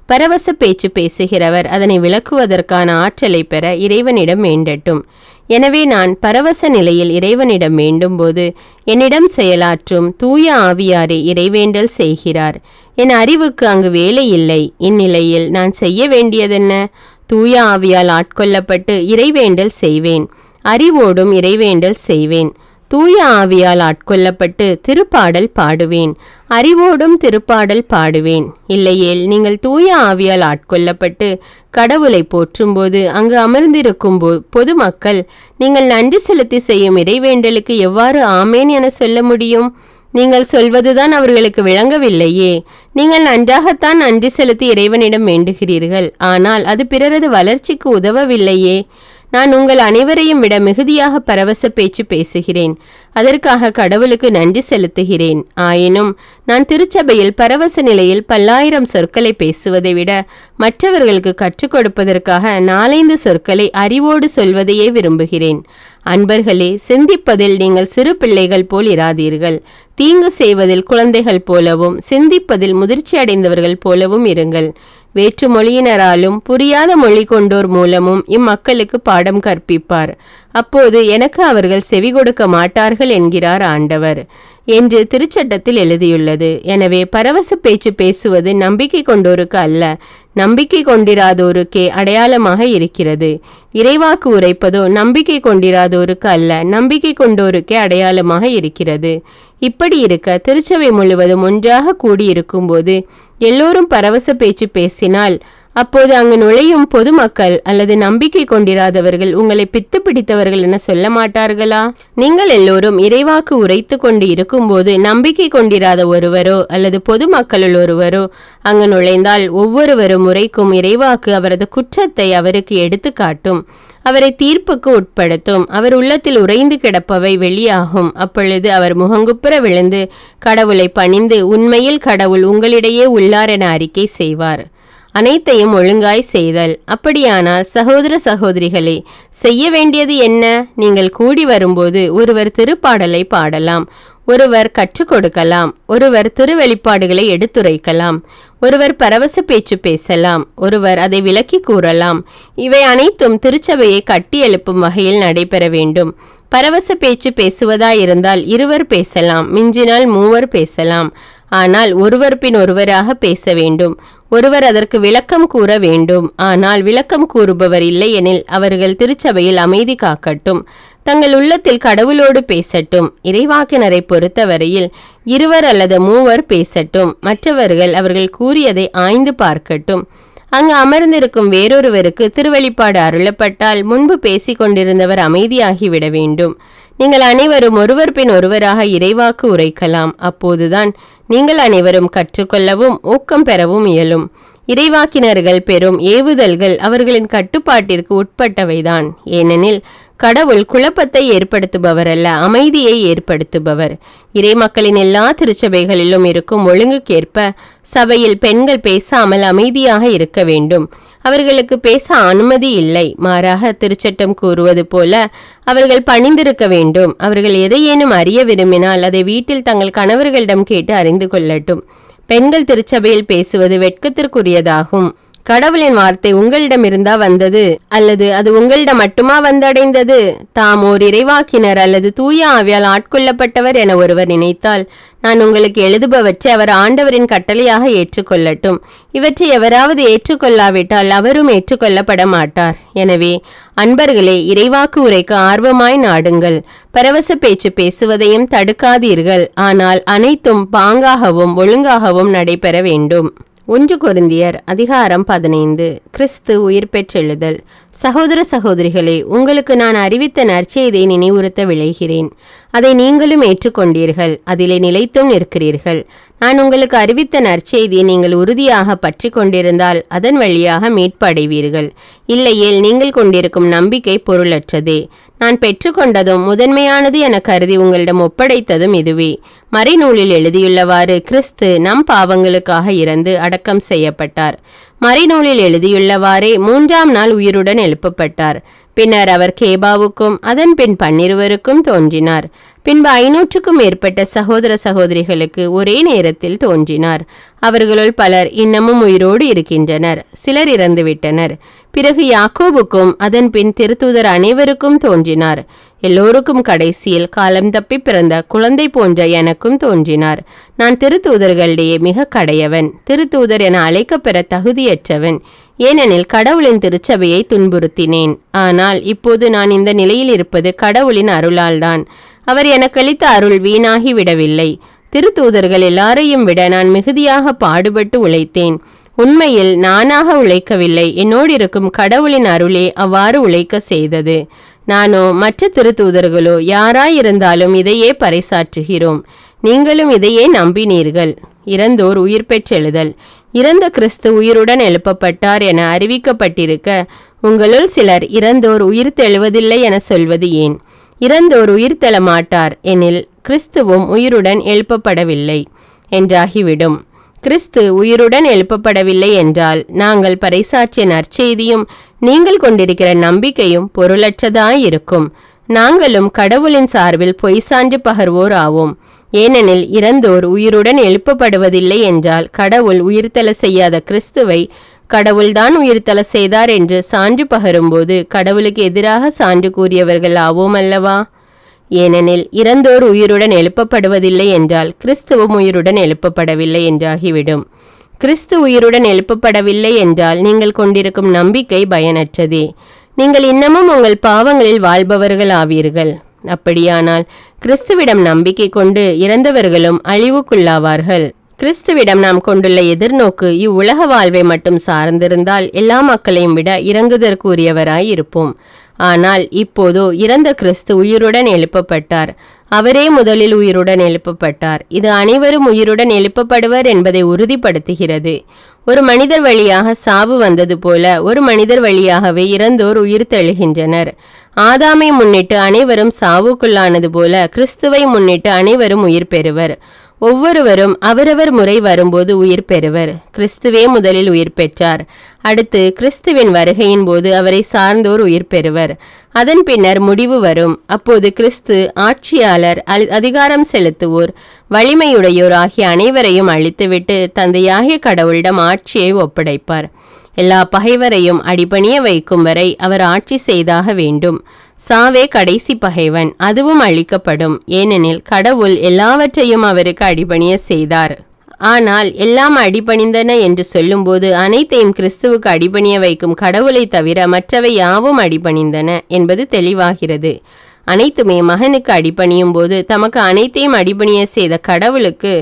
Speaker 1: பரவச பேச்சு பேசுகிறவர் அதனை விளக்குவதற்கான ஆற்றலை பெற இறைவனிடம் வேண்டட்டும். எனவே நான் பரவச நிலையில் இறைவனிடம் வேண்டும்போது என்னிடம் செயலாற்றும் தூய ஆவியாரே இறைவேண்டல் செய்கிறார். என் அறிவுக்கு அங்கு வேலை இல்லை. இந்நிலையில் நான் செய்ய வேண்டியதென்ன? தூய ஆவியால் ஆட்கொள்ளப்பட்டு இறைவேண்டல் செய்வேன். அறிவோடும் இறைவேண்டல் செய்வேன். தூய ஆவியால் ஆட்கொள்ளப்பட்டு திருப்பாடல் பாடுவேன். அறிவோடும் திருப்பாடல் பாடுவேன். இல்லையேல் நீங்கள் தூய ஆவியால் ஆட்கொள்ளப்பட்டு கடவுளை போற்றும்போது அங்கு அமர்ந்திருக்கும் பொதுமக்கள் நீங்கள் நன்றி செலுத்தி செய்யும் இறைவேண்டலுக்கு எவ்வாறு ஆமேன் என சொல்ல முடியும்? நீங்கள் சொல்வதுதான் அவர்களுக்கு விளங்கவில்லையே. நீங்கள் நன்றாகத்தான் நன்றி செலுத்தி இறைவனிடம் வேண்டுகிறீர்கள். ஆனால் அது பிறரது வளர்ச்சிக்கு உதவவில்லையே. நான் உங்கள் அனைவரையும் விட மிகுதியாக பரவச பேச்சு பேசுகிறேன். அதற்காக கடவுளுக்கு நன்றி செலுத்துகிறேன். ஆயினும் நான் திருச்சபையில் பரவச நிலையில் 10,000 சொற்களை பேசுவதை விட மற்றவர்களுக்கு கற்றுக் கொடுப்பதற்காக 4-5 சொற்களை அறிவோடு சொல்வதையே விரும்புகிறேன். அன்பர்களே, சிந்திப்பதில் நீங்கள் சிறு பிள்ளைகள் போல் இராதீர்கள். தீங்கு செய்வதில் குழந்தைகள் போலவும் சிந்திப்பதில் முதிர்ச்சி அடைந்தவர்கள் போலவும் இருங்கள். வேற்று மொழியினராலும் புரியாத மொழி கொண்டோர் மூலமும் இம்மக்களுக்கு பாடம் கற்பிப்பார். அப்போது எனக்கு அவர்கள் செவி கொடுக்க மாட்டார்கள் என்கிறார் ஆண்டவர் என்று திருச்சட்டத்தில் எழுதியுள்ளது. எனவே பரவச பேச்சு பேசுவது நம்பிக்கை கொண்டோருக்கு அல்ல, நம்பிக்கை கொண்டிராதோருக்கே அடையாளமாக இருக்கிறது. இறைவாக்கு உரைப்பதோ நம்பிக்கை கொண்டிராதோருக்கு அல்ல, நம்பிக்கை கொண்டோருக்கே அடையாளமாக இருக்கிறது. இப்படி இருக்க திருச்சபை முழுவதும் ஒன்றாக கூடியிருக்கும்போது எல்லோரும் பரவச பேச்சு பேசினால் அப்போது அங்கு நுழையும் பொதுமக்கள் அல்லது நம்பிக்கை கொண்டிராதவர்கள் உங்களை பித்து பிடித்தவர்கள் என சொல்ல மாட்டார்களா? நீங்கள் எல்லோரும் இறைவாக்கு உரைத்து கொண்டு இருக்கும்போது நம்பிக்கை கொண்டிராத ஒருவரோ அல்லது பொதுமக்களுள் ஒருவரோ அங்கு நுழைந்தால் ஒவ்வொருவரும் உரைக்கும் இறைவாக்கு அவரது குற்றத்தை அவருக்கு எடுத்து காட்டும், அவரை தீர்ப்புக்கு உட்படுத்தும். அவர் உள்ளத்தில் உறைந்து கிடப்பவை வெளியாகும். அப்பொழுது அவர் முகங்குப்புற விழுந்து கடவுளை பணிந்து உண்மையில் கடவுள் உங்களிடையே உள்ளார் என அறிக்கை செய்வார். அனைத்தையும் ஒழுங்காய் செய்தல். அப்படியானால் சகோதர சகோதரிகளே, செய்ய வேண்டியது என்ன? நீங்கள் கூடி வரும்போது ஒருவர் திருப்பாடலை பாடலாம், ஒருவர் கற்றுக் கொடுக்கலாம், ஒருவர் திருவெளிப்பாடுகளை எடுத்துரைக்கலாம், ஒருவர் பரவச பேச்சு பேசலாம், ஒருவர் அதை விளக்கி கூறலாம். இவை அனைத்தும் திருச்சபையை கட்டி எழுப்பும் வகையில் நடைபெற வேண்டும். பரவச பேச்சு பேசுவதாயிருந்தால் 2 பேசலாம், மிஞ்சினால் 3 பேசலாம். ஆனால் ஒருவர் பின் ஒருவராக பேச வேண்டும். ஒருவர் அதற்கு விளக்கம் கூற வேண்டும். ஆனால் விளக்கம் கூறுபவர் இல்லை எனில் அவர்கள் திருச்சபையில் அமைதி காக்கட்டும், தங்கள் உள்ளத்தில் கடவுளோடு பேசட்டும். இறைவாக்கினரை பொறுத்தவரையில் 2 அல்லது 3 பேசட்டும். மற்றவர்கள் அவர்கள் கூறியதை ஆய்ந்து பார்க்கட்டும். அங்கு அமர்ந்திருக்கும் வேறொருவருக்கு திருவெளிப்பாடு அருளப்பட்டால் முன்பு பேசிக் கொண்டிருந்தவர் அமைதியாகிவிட வேண்டும். நீங்கள் அனைவரும் ஒருவர் பின் ஒருவராக இறைவாக்கு உரைக்கலாம். அப்போதுதான் நீங்கள் அனைவரும் கற்றுக்கொள்ளவும் ஊக்கம் பெறவும் இயலும். இறைவாக்கினர்கள் பெறும் ஏவுதல்கள் அவர்களின் கட்டுப்பாட்டிற்கு உட்பட்டவைதான். ஏனெனில் கடவுள் குழப்பத்தை ஏற்படுத்துபவர் அல்ல, அமைதியை ஏற்படுத்துபவர். இறைமக்களின் எல்லா திருச்சபைகளிலும் இருக்கும் ஒழுங்குக்கேற்ப சபையில் பெண்கள் பேசாமல் அமைதியாக இருக்க வேண்டும். அவர்களுக்கு பேச அனுமதி இல்லை. மாறாக திருச்சட்டம் கூறுவது போல அவர்கள் பணிந்திருக்க வேண்டும். அவர்கள் எதையேனும் அறிய விரும்பினால் அதை வீட்டில் தங்கள் கணவர்களிடம் கேட்டு அறிந்து கொள்ளட்டும். பெண்கள் திருச்சபையில் பேசுவது வெட்கத்திற்குரியதாகும். கடவுளின் வார்த்தை உங்களிடமிருந்தா வந்தது, அல்லது அது உங்களிடம் மட்டுமா வந்தடைந்தது? தாம் ஓர் இறைவாக்கினர் அல்லது தூய ஆவியால் ஆட்கொள்ளப்பட்டவர் என ஒருவர் நினைத்தால், நான் உங்களுக்கு எழுதுபவற்றை அவர் ஆண்டவரின் கட்டளையாக ஏற்றுக்கொள்ளட்டும். இவற்றை எவராவது ஏற்றுக்கொள்ளாவிட்டால் அவரும் ஏற்றுக்கொள்ளப்பட மாட்டார். எனவே அன்பர்களே, இறைவாக்கு உரைக்க ஆர்வமாய் நாடுங்கள். பரவச பேச்சு பேசுவதையும் தடுக்காதீர்கள். ஆனால் அனைத்தும் பாங்காகவும் ஒழுங்காகவும் நடைபெற வேண்டும். 1 கொரிந்தியர் அதிகாரம் 15. கிறிஸ்து உயிர் பெற்றெழுதல். சகோதர சகோதரிகளே, உங்களுக்கு நான் அறிவித்த நற்செய்தியை நினைவுறுத்த விளைகிறேன். அதை நீங்களும் ஏற்றுக்கொண்டீர்கள், அதிலே நிலைத்தும் நிற்கிறீர்கள். நான் உங்களுக்கு அறிவித்த நற்செய்தியை நீங்கள் உறுதியாக பற்றி கொண்டிருந்தால் அதன் வழியாக மீட்பு அடைவீர்கள். இல்லையேல் நீங்கள் கொண்டிருக்கும் நம்பிக்கை பொருளற்றதே. நான் பெற்றுக்கொண்டதும் முதன்மையானது என கருதி உங்களிடம் ஒப்படைத்ததும் இதுவே. மறைநூலில் எழுதியுள்ளவாறு கிறிஸ்து நம் பாவங்களுக்காக இறந்து அடக்கம் செய்யப்பட்டார். மறைநூலில் எழுதியுள்ளவாறே 3ஆம் நாள் உயிருடன் எழுப்பப்பட்டார். பின்னர் அவர் கேபாவுக்கும் அதன் பின் 12 தோன்றினார். பின்பு 500க்கும் மேற்பட்ட சகோதர சகோதரிகளுக்கு ஒரே நேரத்தில் தோன்றினார். அவர்களுள் பலர் இன்னமும் உயிரோடு இருக்கின்றனர், சிலர் இறந்துவிட்டனர். பிறகு யாக்கோபுக்கும் அதன் பின் திருத்தூதர் அனைவருக்கும் தோன்றினார். எல்லோருக்கும் கடைசியில் காலம் தப்பி பிறந்த குழந்தை போன்ற எனக்கும் தோன்றினார். நான் திருத்தூதர்களிடையே மிக கடையவன், திருத்தூதர் என அழைக்கப்பெற தகுதியற்றவன். ஏனெனில் கடவுளின் திருச்சபையை துன்புறுத்தினேன். ஆனால் இப்போது நான் இந்த நிலையில் இருப்பது கடவுளின் அருளால்தான். அவர் எனக்களித்த அருள் வீணாகி விடவில்லை. திருத்தூதர்கள் எல்லாரையும் விட நான் மிகுதியாக பாடுபட்டு உழைத்தேன். உண்மையில் நானாக உழைக்கவில்லை, என்னோடு இருக்கும் கடவுளின் அருளே அவ்வாறு உழைக்க செய்தது. நானோ மற்ற திருத்தூதர்களோ யாராயிருந்தாலும் இதையே பறைசாற்றுகிறோம். நீங்களும் இதையே நம்பினீர்கள். இறந்தோர் உயிர் பெற்றெழுதல். இறந்த கிறிஸ்து உயிருடன் எழுப்பப்பட்டார் என அறிவிக்கப்பட்டிருக்க உங்களுள் சிலர் இறந்தோர் உயிர் தெழுவதில்லை என சொல்வது ஏன்? இறந்தோர் உயிர் தெழ மாட்டார் எனில் கிறிஸ்துவும் உயிருடன் எழுப்பப்படவில்லை என்றாகிவிடும். கிறிஸ்து உயிருடன் எழுப்பப்படவில்லை என்றால் நாங்கள் பறைசாற்றிய நற்செய்தியும் நீங்கள் கொண்டிருக்கிற நம்பிக்கையும் பொருளற்றதாயிருக்கும். நாங்களும் கடவுளின் சார்பில் பொய் சான்று பகர்வோர் ஆவோம். ஏனெனில் இறந்தோர் உயிருடன் எழுப்பப்படுவதில்லை என்றால் கடவுள் உயிர்த்தெழ செய்யாத கிறிஸ்துவை கடவுள்தான் உயிர்த்தெழ செய்தார் என்று சான்று பகரும்போது கடவுளுக்கு எதிராக சான்று கூறியவர்கள் ஆவோம் அல்லவா? ஏனெனில் இறந்தோர் உயிருடன் எழுப்பப்படுவதில்லை என்றால் கிறிஸ்துவும் உயிருடன் எழுப்பப்படவில்லை என்றாகிவிடும். கிறிஸ்து உயிருடன் எழுப்பப்படவில்லை என்றால் நீங்கள் கொண்டிருக்கும் நம்பிக்கை பயனற்றதே. நீங்கள் இன்னமும் உங்கள் பாவங்களில் வாழ்பவர்கள் ஆவீர்கள். அப்படியானால் கிறிஸ்துவிடம் நம்பிக்கை கொண்டு இறந்தவர்களும் அழிவுக்குள்ளாவார்கள். கிறிஸ்துவிடம் நாம் கொண்டுள்ள எதிர்நோக்கு இவ்வுலக வாழ்வை மட்டும் சார்ந்திருந்தால் எல்லா மக்களையும் விட இறங்குதற்குரியவராய் இருப்போம். ஆனால் இப்போதோ இறந்த கிறிஸ்து உயிருடன் எழுப்பப்பட்டார். அவரே முதலில் உயிருடன் எழுப்பப்பட்டார். இது அனைவரும் உயிருடன் எழுப்பப்படுவர் என்பதை உறுதிப்படுத்துகிறது. ஒரு மனிதர் வழியாக சாவு வந்தது போல ஒரு மனிதர் வழியாகவே இறந்தோர் உயிர் தெழுகின்றனர். ஆதாமை முன்னிட்டு அனைவரும் சாவுக்குள்ளானது போல கிறிஸ்துவை முன்னிட்டு அனைவரும் உயிர் பெறுவர். ஒவ்வொருவரும் அவரவர் முறை வரும்போது உயிர் பெறுவர். கிறிஸ்துவே முதலில் உயிர் பெற்றார். அடுத்து கிறிஸ்துவின் வருகையின் போது அவரை சார்ந்தோர் உயிர் பெறுவர். அதன் பின்னர் முடிவு வரும். அப்போது கிறிஸ்து ஆட்சியாளர், அதிகாரம் செலுத்துவோர், வலிமையுடையோர் ஆகிய அனைவரையும் அழித்துவிட்டு தந்தையாகிய கடவுளிடம் ஆட்சியை ஒப்படைப்பார். எல்லா பகைவரையும் அடிபணிய வைக்கும் வரை அவர் ஆட்சி செய்தாக வேண்டும். சாவே கடைசி பகைவன், அதுவும் அழிக்கப்படும். ஏனெனில் கடவுள் எல்லாவற்றையும் அவருக்கு அடிபணிய செய்தார். ஆனால் எல்லாம் அடிபணிந்தன என்று சொல்லும்போது அனைத்தையும் கிறிஸ்துவுக்கு அடிபணிய வைக்கும் கடவுளை தவிர மற்றவை யாவும் அடிபணிந்தன என்பது தெளிவாகிறது. அனைத்துமே மகனுக்கு அடிபணியும் போது தமக்கு அனைத்தையும் அடிபணிய செய்த கடவுளுக்கு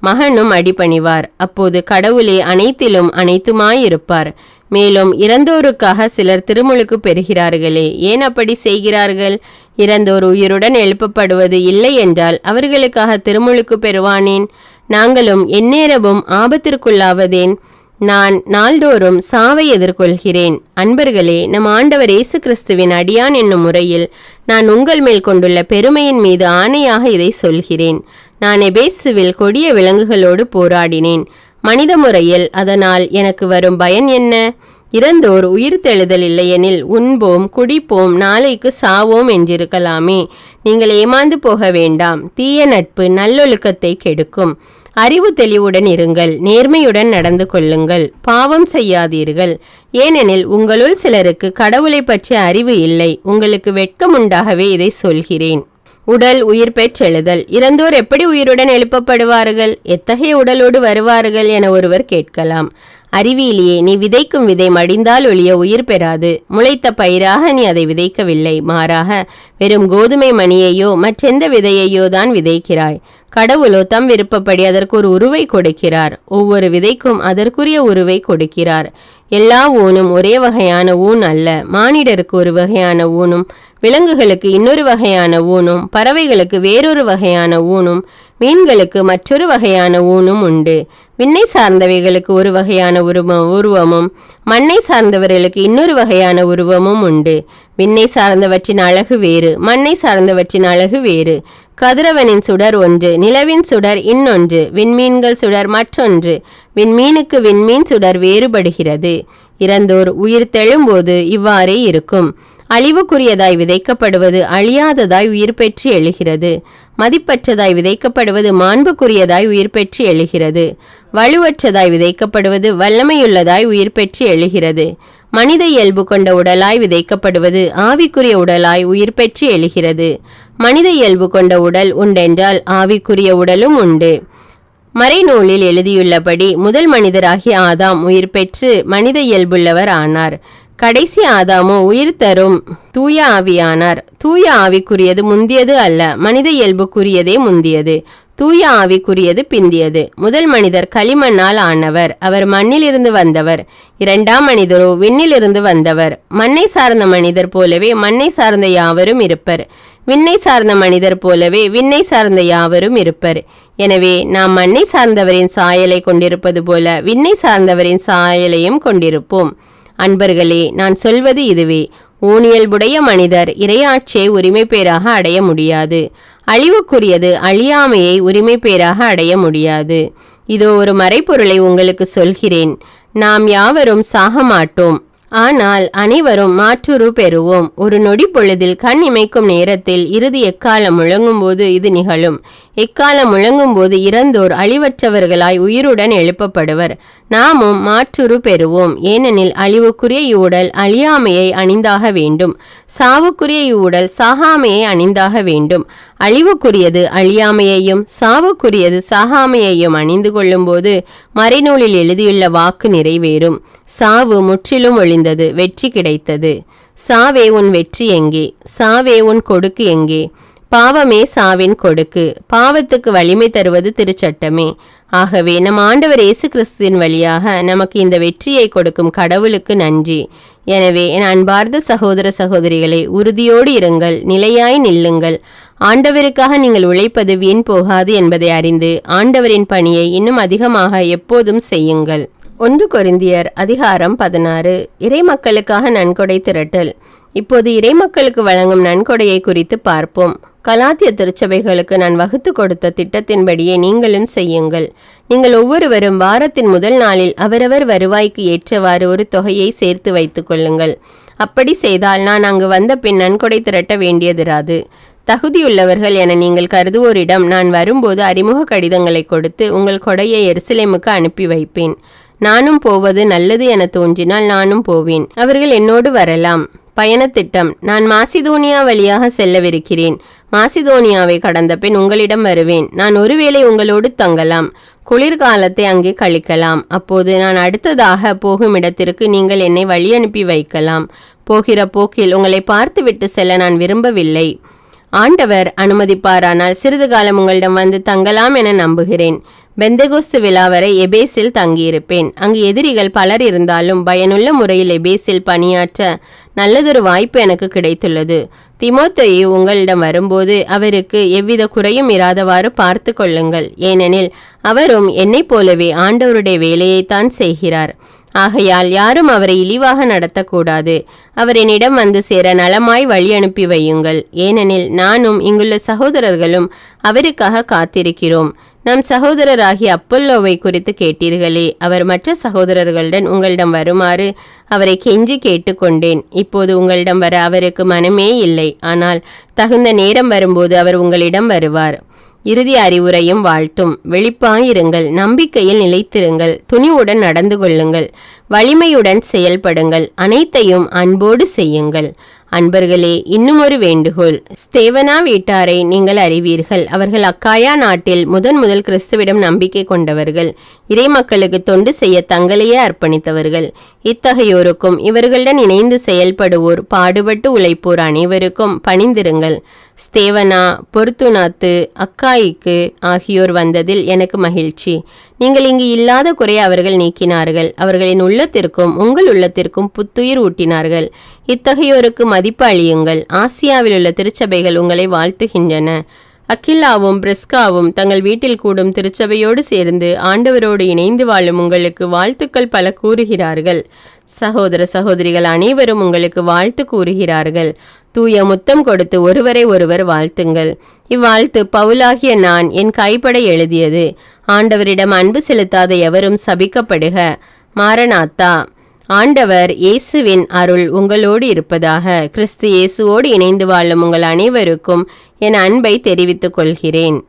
Speaker 1: மகனும் அடிபணிவார். அப்போது கடவுளே அனைத்திலும் அனைத்துமாயிருப்பார். மேலும் இறந்தோருக்காக சிலர் திருமுழுக்கு பெறுகிறார்களே, ஏன் அப்படி செய்கிறார்கள்? இறந்தோர் உயிருடன் எழுப்பப்படுவது இல்லை என்றால் அவர்களுக்காக திருமுழுக்கு பெறுவானேன்? நாங்களும் எந்நேரமும் ஆபத்திற்குள்ளாவதேன்? நான் நாள்தோறும் சாவை எதிர்கொள்கிறேன். அன்பர்களே, நம் ஆண்டவர் இயேசு கிறிஸ்துவின் அடியான் என்னும் முறையில் நான் உங்கள் மேல் கொண்டுள்ள பெருமையின் மீது ஆணையாக இதை சொல்கிறேன். நான் எபேசுவில் கொடிய விலங்குகளோடு போராடினேன். மனித முறையில் அதனால் எனக்கு வரும் பயன் என்ன? இறந்தோர் உயிர் தெழுதல் இல்லையெனில் உண்போம், குடிப்போம், நாளைக்கு சாவோம் என்றிருக்கலாமே. நீங்கள் ஏமாந்து போக வேண்டாம். தீய நட்பு நல்லொழுக்கத்தை கெடுக்கும். அறிவு தெளிவுடன் இருங்கள், நேர்மையுடன் நடந்து கொள்ளுங்கள், பாவம் செய்யாதீர்கள். ஏனெனில் உங்களுள் சிலருக்கு கடவுளை பற்றிய அறிவு இல்லை. உங்களுக்கு வெட்கம் உண்டாகவே இதை சொல்கிறேன். உடல் உயிர் பெற்றெழுதல். இறந்தோர் எப்படி உயிருடன் எழுப்பப்படுவார்கள்? எத்தகைய உடலோடு வருவார்கள் என ஒருவர் கேட்கலாம். அறிவியலியே, நீ விதைக்கும் விதை மடிந்தால் ஒழிய உயிர் பெறாது. முளைத்த பயிராக நீ அதை விதைக்கவில்லை, மாறாக வெறும் கோதுமை மணியையோ மற்றெந்த விதையையோ தான் விதைக்கிறாய். கடவுளோ தம் விருப்பப்படி அதற்கு ஒரு உருவை கொடுக்கிறார். ஒவ்வொரு விதைக்கும் அதற்குரிய உருவை கொடுக்கிறார். எல்லா ஊனும் ஒரே வகையான ஊன் அல்ல. மானிடருக்கு ஒரு வகையான ஊனும், விலங்குகளுக்கு இன்னொரு வகையான ஊனும், பறவைகளுக்கு வேறொரு வகையான ஊனும், மீன்களுக்கு மற்றொரு வகையான ஊனும் உண்டு. விண்ணை சார்ந்தவைகளுக்கு ஒரு வகையான உருவமும், மண்ணை சார்ந்தவர்களுக்கு இன்னொரு வகையான உருவமும் உண்டு. விண்ணை சார்ந்தவற்றின் அழகு வேறு, மண்ணை சார்ந்தவற்றின் அழகு வேறு. கதிரவனின் சுடர் ஒன்று, நிலவின் சுடர் இன்னொன்று, விண்மீன்கள் சுடர் மற்றொன்று. விண்மீனுக்கு விண்மீன் சுடர் வேறுபடுகிறது. இறந்தோர் உயிர் தெழும்போது இவ்வாறே இருக்கும். அழிவுக்குரியதாய் விதைக்கப்படுவது அழியாததாய் உயிர் பெற்று எழுகிறது. மதிப்பற்றதாய் விதைக்கப்படுவது மாண்புக்குரியதாய் உயிர் பெற்று எழுகிறது. வலுவற்றதாய் விதைக்கப்படுவது வல்லமையுள்ளதாய் உயிர் பெற்று எழுகிறது. மனித இயல்பு கொண்ட உடலாய் விதைக்கப்படுவது ஆவிக்குரிய உடலாய் உயிர் பெற்று எழுகிறது. மனித இயல்பு கொண்ட உடல் உண்டென்றால் ஆவிக்குரிய உடலும் உண்டு. மறைநூலில் எழுதியுள்ளபடி முதல் மனிதராகிய ஆதாம் உயிர் பெற்று மனித இயல்புள்ளவர் ஆனார். கடைசி ஆதாமோ உயிர் தரும் தூய ஆவியானார். தூய ஆவிக்குரியது முந்தியது அல்ல, மனித இயல்புக்குரியதே முந்தியது. தூய ஆவிக்குரியது பிந்தியது. முதல் மனிதர் களிமண்ணால் ஆனவர், அவர் மண்ணிலிருந்து வந்தவர். இரண்டாம் மனிதரோ விண்ணிலிருந்து வந்தவர். மண்ணை சார்ந்த மனிதர் போலவே மண்ணை சார்ந்த யாவரும் இருப்பர். விண்ணை சார்ந்த மனிதர் போலவே விண்ணை சார்ந்த யாவரும் இருப்பர். எனவே நாம் மண்ணை சார்ந்தவரின் சாயலை கொண்டிருப்பது போல விண்ணை சார்ந்தவரின் சாயலையும் கொண்டிருப்போம். அன்பர்களே, நான் சொல்வது இதுவே: ஊனியல்புடைய மனிதர் இறையாட்சியை உரிமை பேராக அடைய முடியாது. அழிவுக்குரியது அழியாமையை உரிமை பேராக அடைய முடியாது. இதோ ஒரு மறைப்பொருளை உங்களுக்கு சொல்கிறேன். நாம் யாவரும் சாக மாட்டோம், ஆனால் அனைவரும் மாற்றுரு பெறுவோம். ஒரு நொடி பொழுதில் கண் இமைக்கும் நேரத்தில் இறுதி எக்காலம் முழங்கும் போது இது நிகழும். எக்காலம் முழங்கும் போது இறந்தோர் அழிவற்றவர்களாய் உயிருடன் எழுப்பப்படுவர். நாமும் மாற்றுரு பெறுவோம். ஏனெனில் அழிவுக்குரிய இவ்வுடல் அழியாமையை அணிந்தாக வேண்டும், சாவுக்குரிய இவ்வுடல் சாகாமையை அணிந்தாக வேண்டும். அழிவுக்குரியது அழியாமையையும் சாவுக்குரியது சாகாமையையும் அணிந்து கொள்ளும் போது மறைநூலில் எழுதியுள்ள வாக்கு நிறைவேறும். சாவு முற்றிலும் ஒழிந்தது, வெற்றி கிடைத்தது. சாவே உன் வெற்றி எங்கே? சாவே உன் கொடுக்கு எங்கே? பாவமே சாவின் கொடுக்கு. பாவத்துக்கு வலிமை தருவது திருச்சட்டமே. ஆகவே நம் ஆண்டவர் இயேசு கிறிஸ்துவின் வழியாக நமக்கு இந்த வெற்றியை கொடுக்கும் கடவுளுக்கு நன்றி. எனவே என் அன்பார்ந்த சகோதர சகோதரிகளே, உறுதியோடு இருங்கள், நிலையாய் நில்லுங்கள். ஆண்டவருக்காக நீங்கள் உழைப்பது வீண் போகாது என்பதை அறிந்து ஆண்டவரின் பணியை இன்னும் அதிகமாக எப்போதும் செய்யுங்கள். 1 கொரிந்தியர் அதிகாரம் 16. இறைமக்களுக்காக நன்கொடை திரட்டல். இப்போது இறைமக்களுக்கு வழங்கும் நன்கொடையை குறித்து பார்ப்போம். கலாத்திய திருச்சபைகளுக்கு நான் வகுத்து கொடுத்த திட்டத்தின்படியே நீங்களும் செய்யுங்கள். நீங்கள் ஒவ்வொருவரும் வாரத்தின் முதல் நாளில் அவரவர் வருவாய்க்கு ஏற்றவாறு ஒரு தொகையை சேர்த்து வைத்துக் கொள்ளுங்கள். அப்படி செய்தால் நான் அங்கு வந்த பின் நன்கொடை திரட்ட வேண்டியதிராது. தகுதியுள்ளவர்கள் என நீங்கள் கருதுவோரிடம் நான் வரும்போது அறிமுக கடிதங்களை கொடுத்து உங்கள் கொடையை எருசலேமுக்கு அனுப்பி வைப்பேன். நானும் போவது நல்லது என தோன்றினால் நானும் போவேன். அவர்கள் என்னோடு வரலாம். பயணத்திட்டம்: நான் மாசிதோனியா வழியாக செல்லவிருக்கிறேன். மாசிதோனியாவை கடந்த பின் உங்களிடம் வருவேன். நான் ஒருவேளை உங்களோடு தங்கலாம். குளிர்காலத்தை அங்கே கழிக்கலாம். அப்போது நான் அடுத்ததாக போகும் இடத்திற்கு நீங்கள் என்னை வழி அனுப்பி வைக்கலாம். போகிற போக்கில் உங்களை பார்த்துவிட்டு செல்ல நான் விரும்பவில்லை. ஆண்டவர் அனுமதிப்பாரானால் சிறிது காலம் உங்களிடம் வந்து தங்கலாம் என நம்புகிறேன். பெந்தெகோஸ்து விழா வரை எபேசில் தங்கியிருப்பேன். அங்கு எதிரிகள் பலர் இருந்தாலும் பயனுள்ள முறையில் எபேசில் பணியாற்ற நல்லதொரு வாய்ப்பு எனக்கு கிடைத்துள்ளது. தீமோத்தேயு உங்களிடம் வரும்போது அவருக்கு எவ்வித குறையும் இராதவாறு பார்த்து கொள்ளுங்கள். ஏனெனில் அவரும் என்னைப் போலவே ஆண்டவருடைய வேலையைத்தான் செய்கிறார். ஆகையால் யாரும் அவரை இழிவாக நடத்தக்கூடாது. அவர் என்னிடம் வந்து சேர நலமாய் வழி அனுப்பி வையுங்கள். ஏனெனில் நானும் இங்குள்ள சகோதரர்களும் அவருக்காக காத்திருக்கிறோம். நம் சகோதரராகிய அப்பல்லோவை குறித்து கேட்டீர்களே, அவர் மற்ற சகோதரர்களுடன் உங்களிடம் வருமாறு அவரை கெஞ்சி கேட்டுக்கொண்டேன். இப்போது உங்களிடம் வர அவருக்கு மனமே இல்லை. ஆனால் தகுந்த நேரம் வரும்போது அவர் உங்களிடம் வருவார். இறுதி அறிவுரையும் வாழ்த்தும். விழிப்பாயிருங்கள், நம்பிக்கையில் நிலைத்திருங்கள், துணிவுடன் நடந்து கொள்ளுங்கள், வலிமையுடன் செயல்படுங்கள், அனைத்தையும் அன்போடு செய்யுங்கள். அன்பர்களே, இன்னும் ஒரு வேண்டுகோள். ஸ்தேவனா வீட்டாரை நீங்கள் அறிவீர்கள். அவர்கள் அக்காயா நாட்டில் முதல் கிறிஸ்துவிடம் நம்பிக்கை கொண்டவர்கள். இறை மக்களுக்கு தொண்டு செய்ய தங்களையே அர்ப்பணித்தவர்கள். இத்தகையோருக்கும் இவர்களுடன் இணைந்து செயல்படுவோர், பாடுபட்டு உழைப்போர் அனைவருக்கும் பணிந்திருங்கள். ஸ்தேவனா, பொருத்துனாத்து, அக்காய்க்கு ஆகியோர் வந்ததில் எனக்கு மகிழ்ச்சி. நீங்கள் இங்கு இல்லாத குறை அவர்கள் நீக்கினார்கள். அவர்களின் உள்ளத்திற்கும் உங்கள் உள்ளத்திற்கும் புத்துயிர் ஊட்டினார்கள். இத்தகையோருக்கு மதிப்பு அளியுங்கள். ஆசியாவில் உள்ள திருச்சபைகள் உங்களை வாழ்த்துகின்றன. அக்கில்லாவும் பிரிஸ்காவும் தங்கள் வீட்டில் கூடும் திருச்சபையோடு சேர்ந்து ஆண்டவரோடு இணைந்து வாழும் உங்களுக்கு வாழ்த்துக்கள் பல கூறுகிறார்கள். சகோதர சகோதரிகள் அனைவரும் உங்களுக்கு வாழ்த்து கூறுகிறார்கள். தூய முத்தம் கொடுத்து ஒருவரை ஒருவர் வாழ்த்துங்கள். இவ்வாழ்த்து பவுலாகிய நான் என் கைப்பட எழுதியது. ஆண்டவரிடம் அன்பு செலுத்தாத எவரும் சபிக்கப்படுக. மாரநாத்தா. ஆண்டவர் இயேசுவின் அருள் உங்களோடு இருப்பதாக. கிறிஸ்து இயேசுவோடு இணைந்து வாழும் உங்கள் அனைவருக்கும் என் அன்பை தெரிவித்துக் கொள்கிறேன்.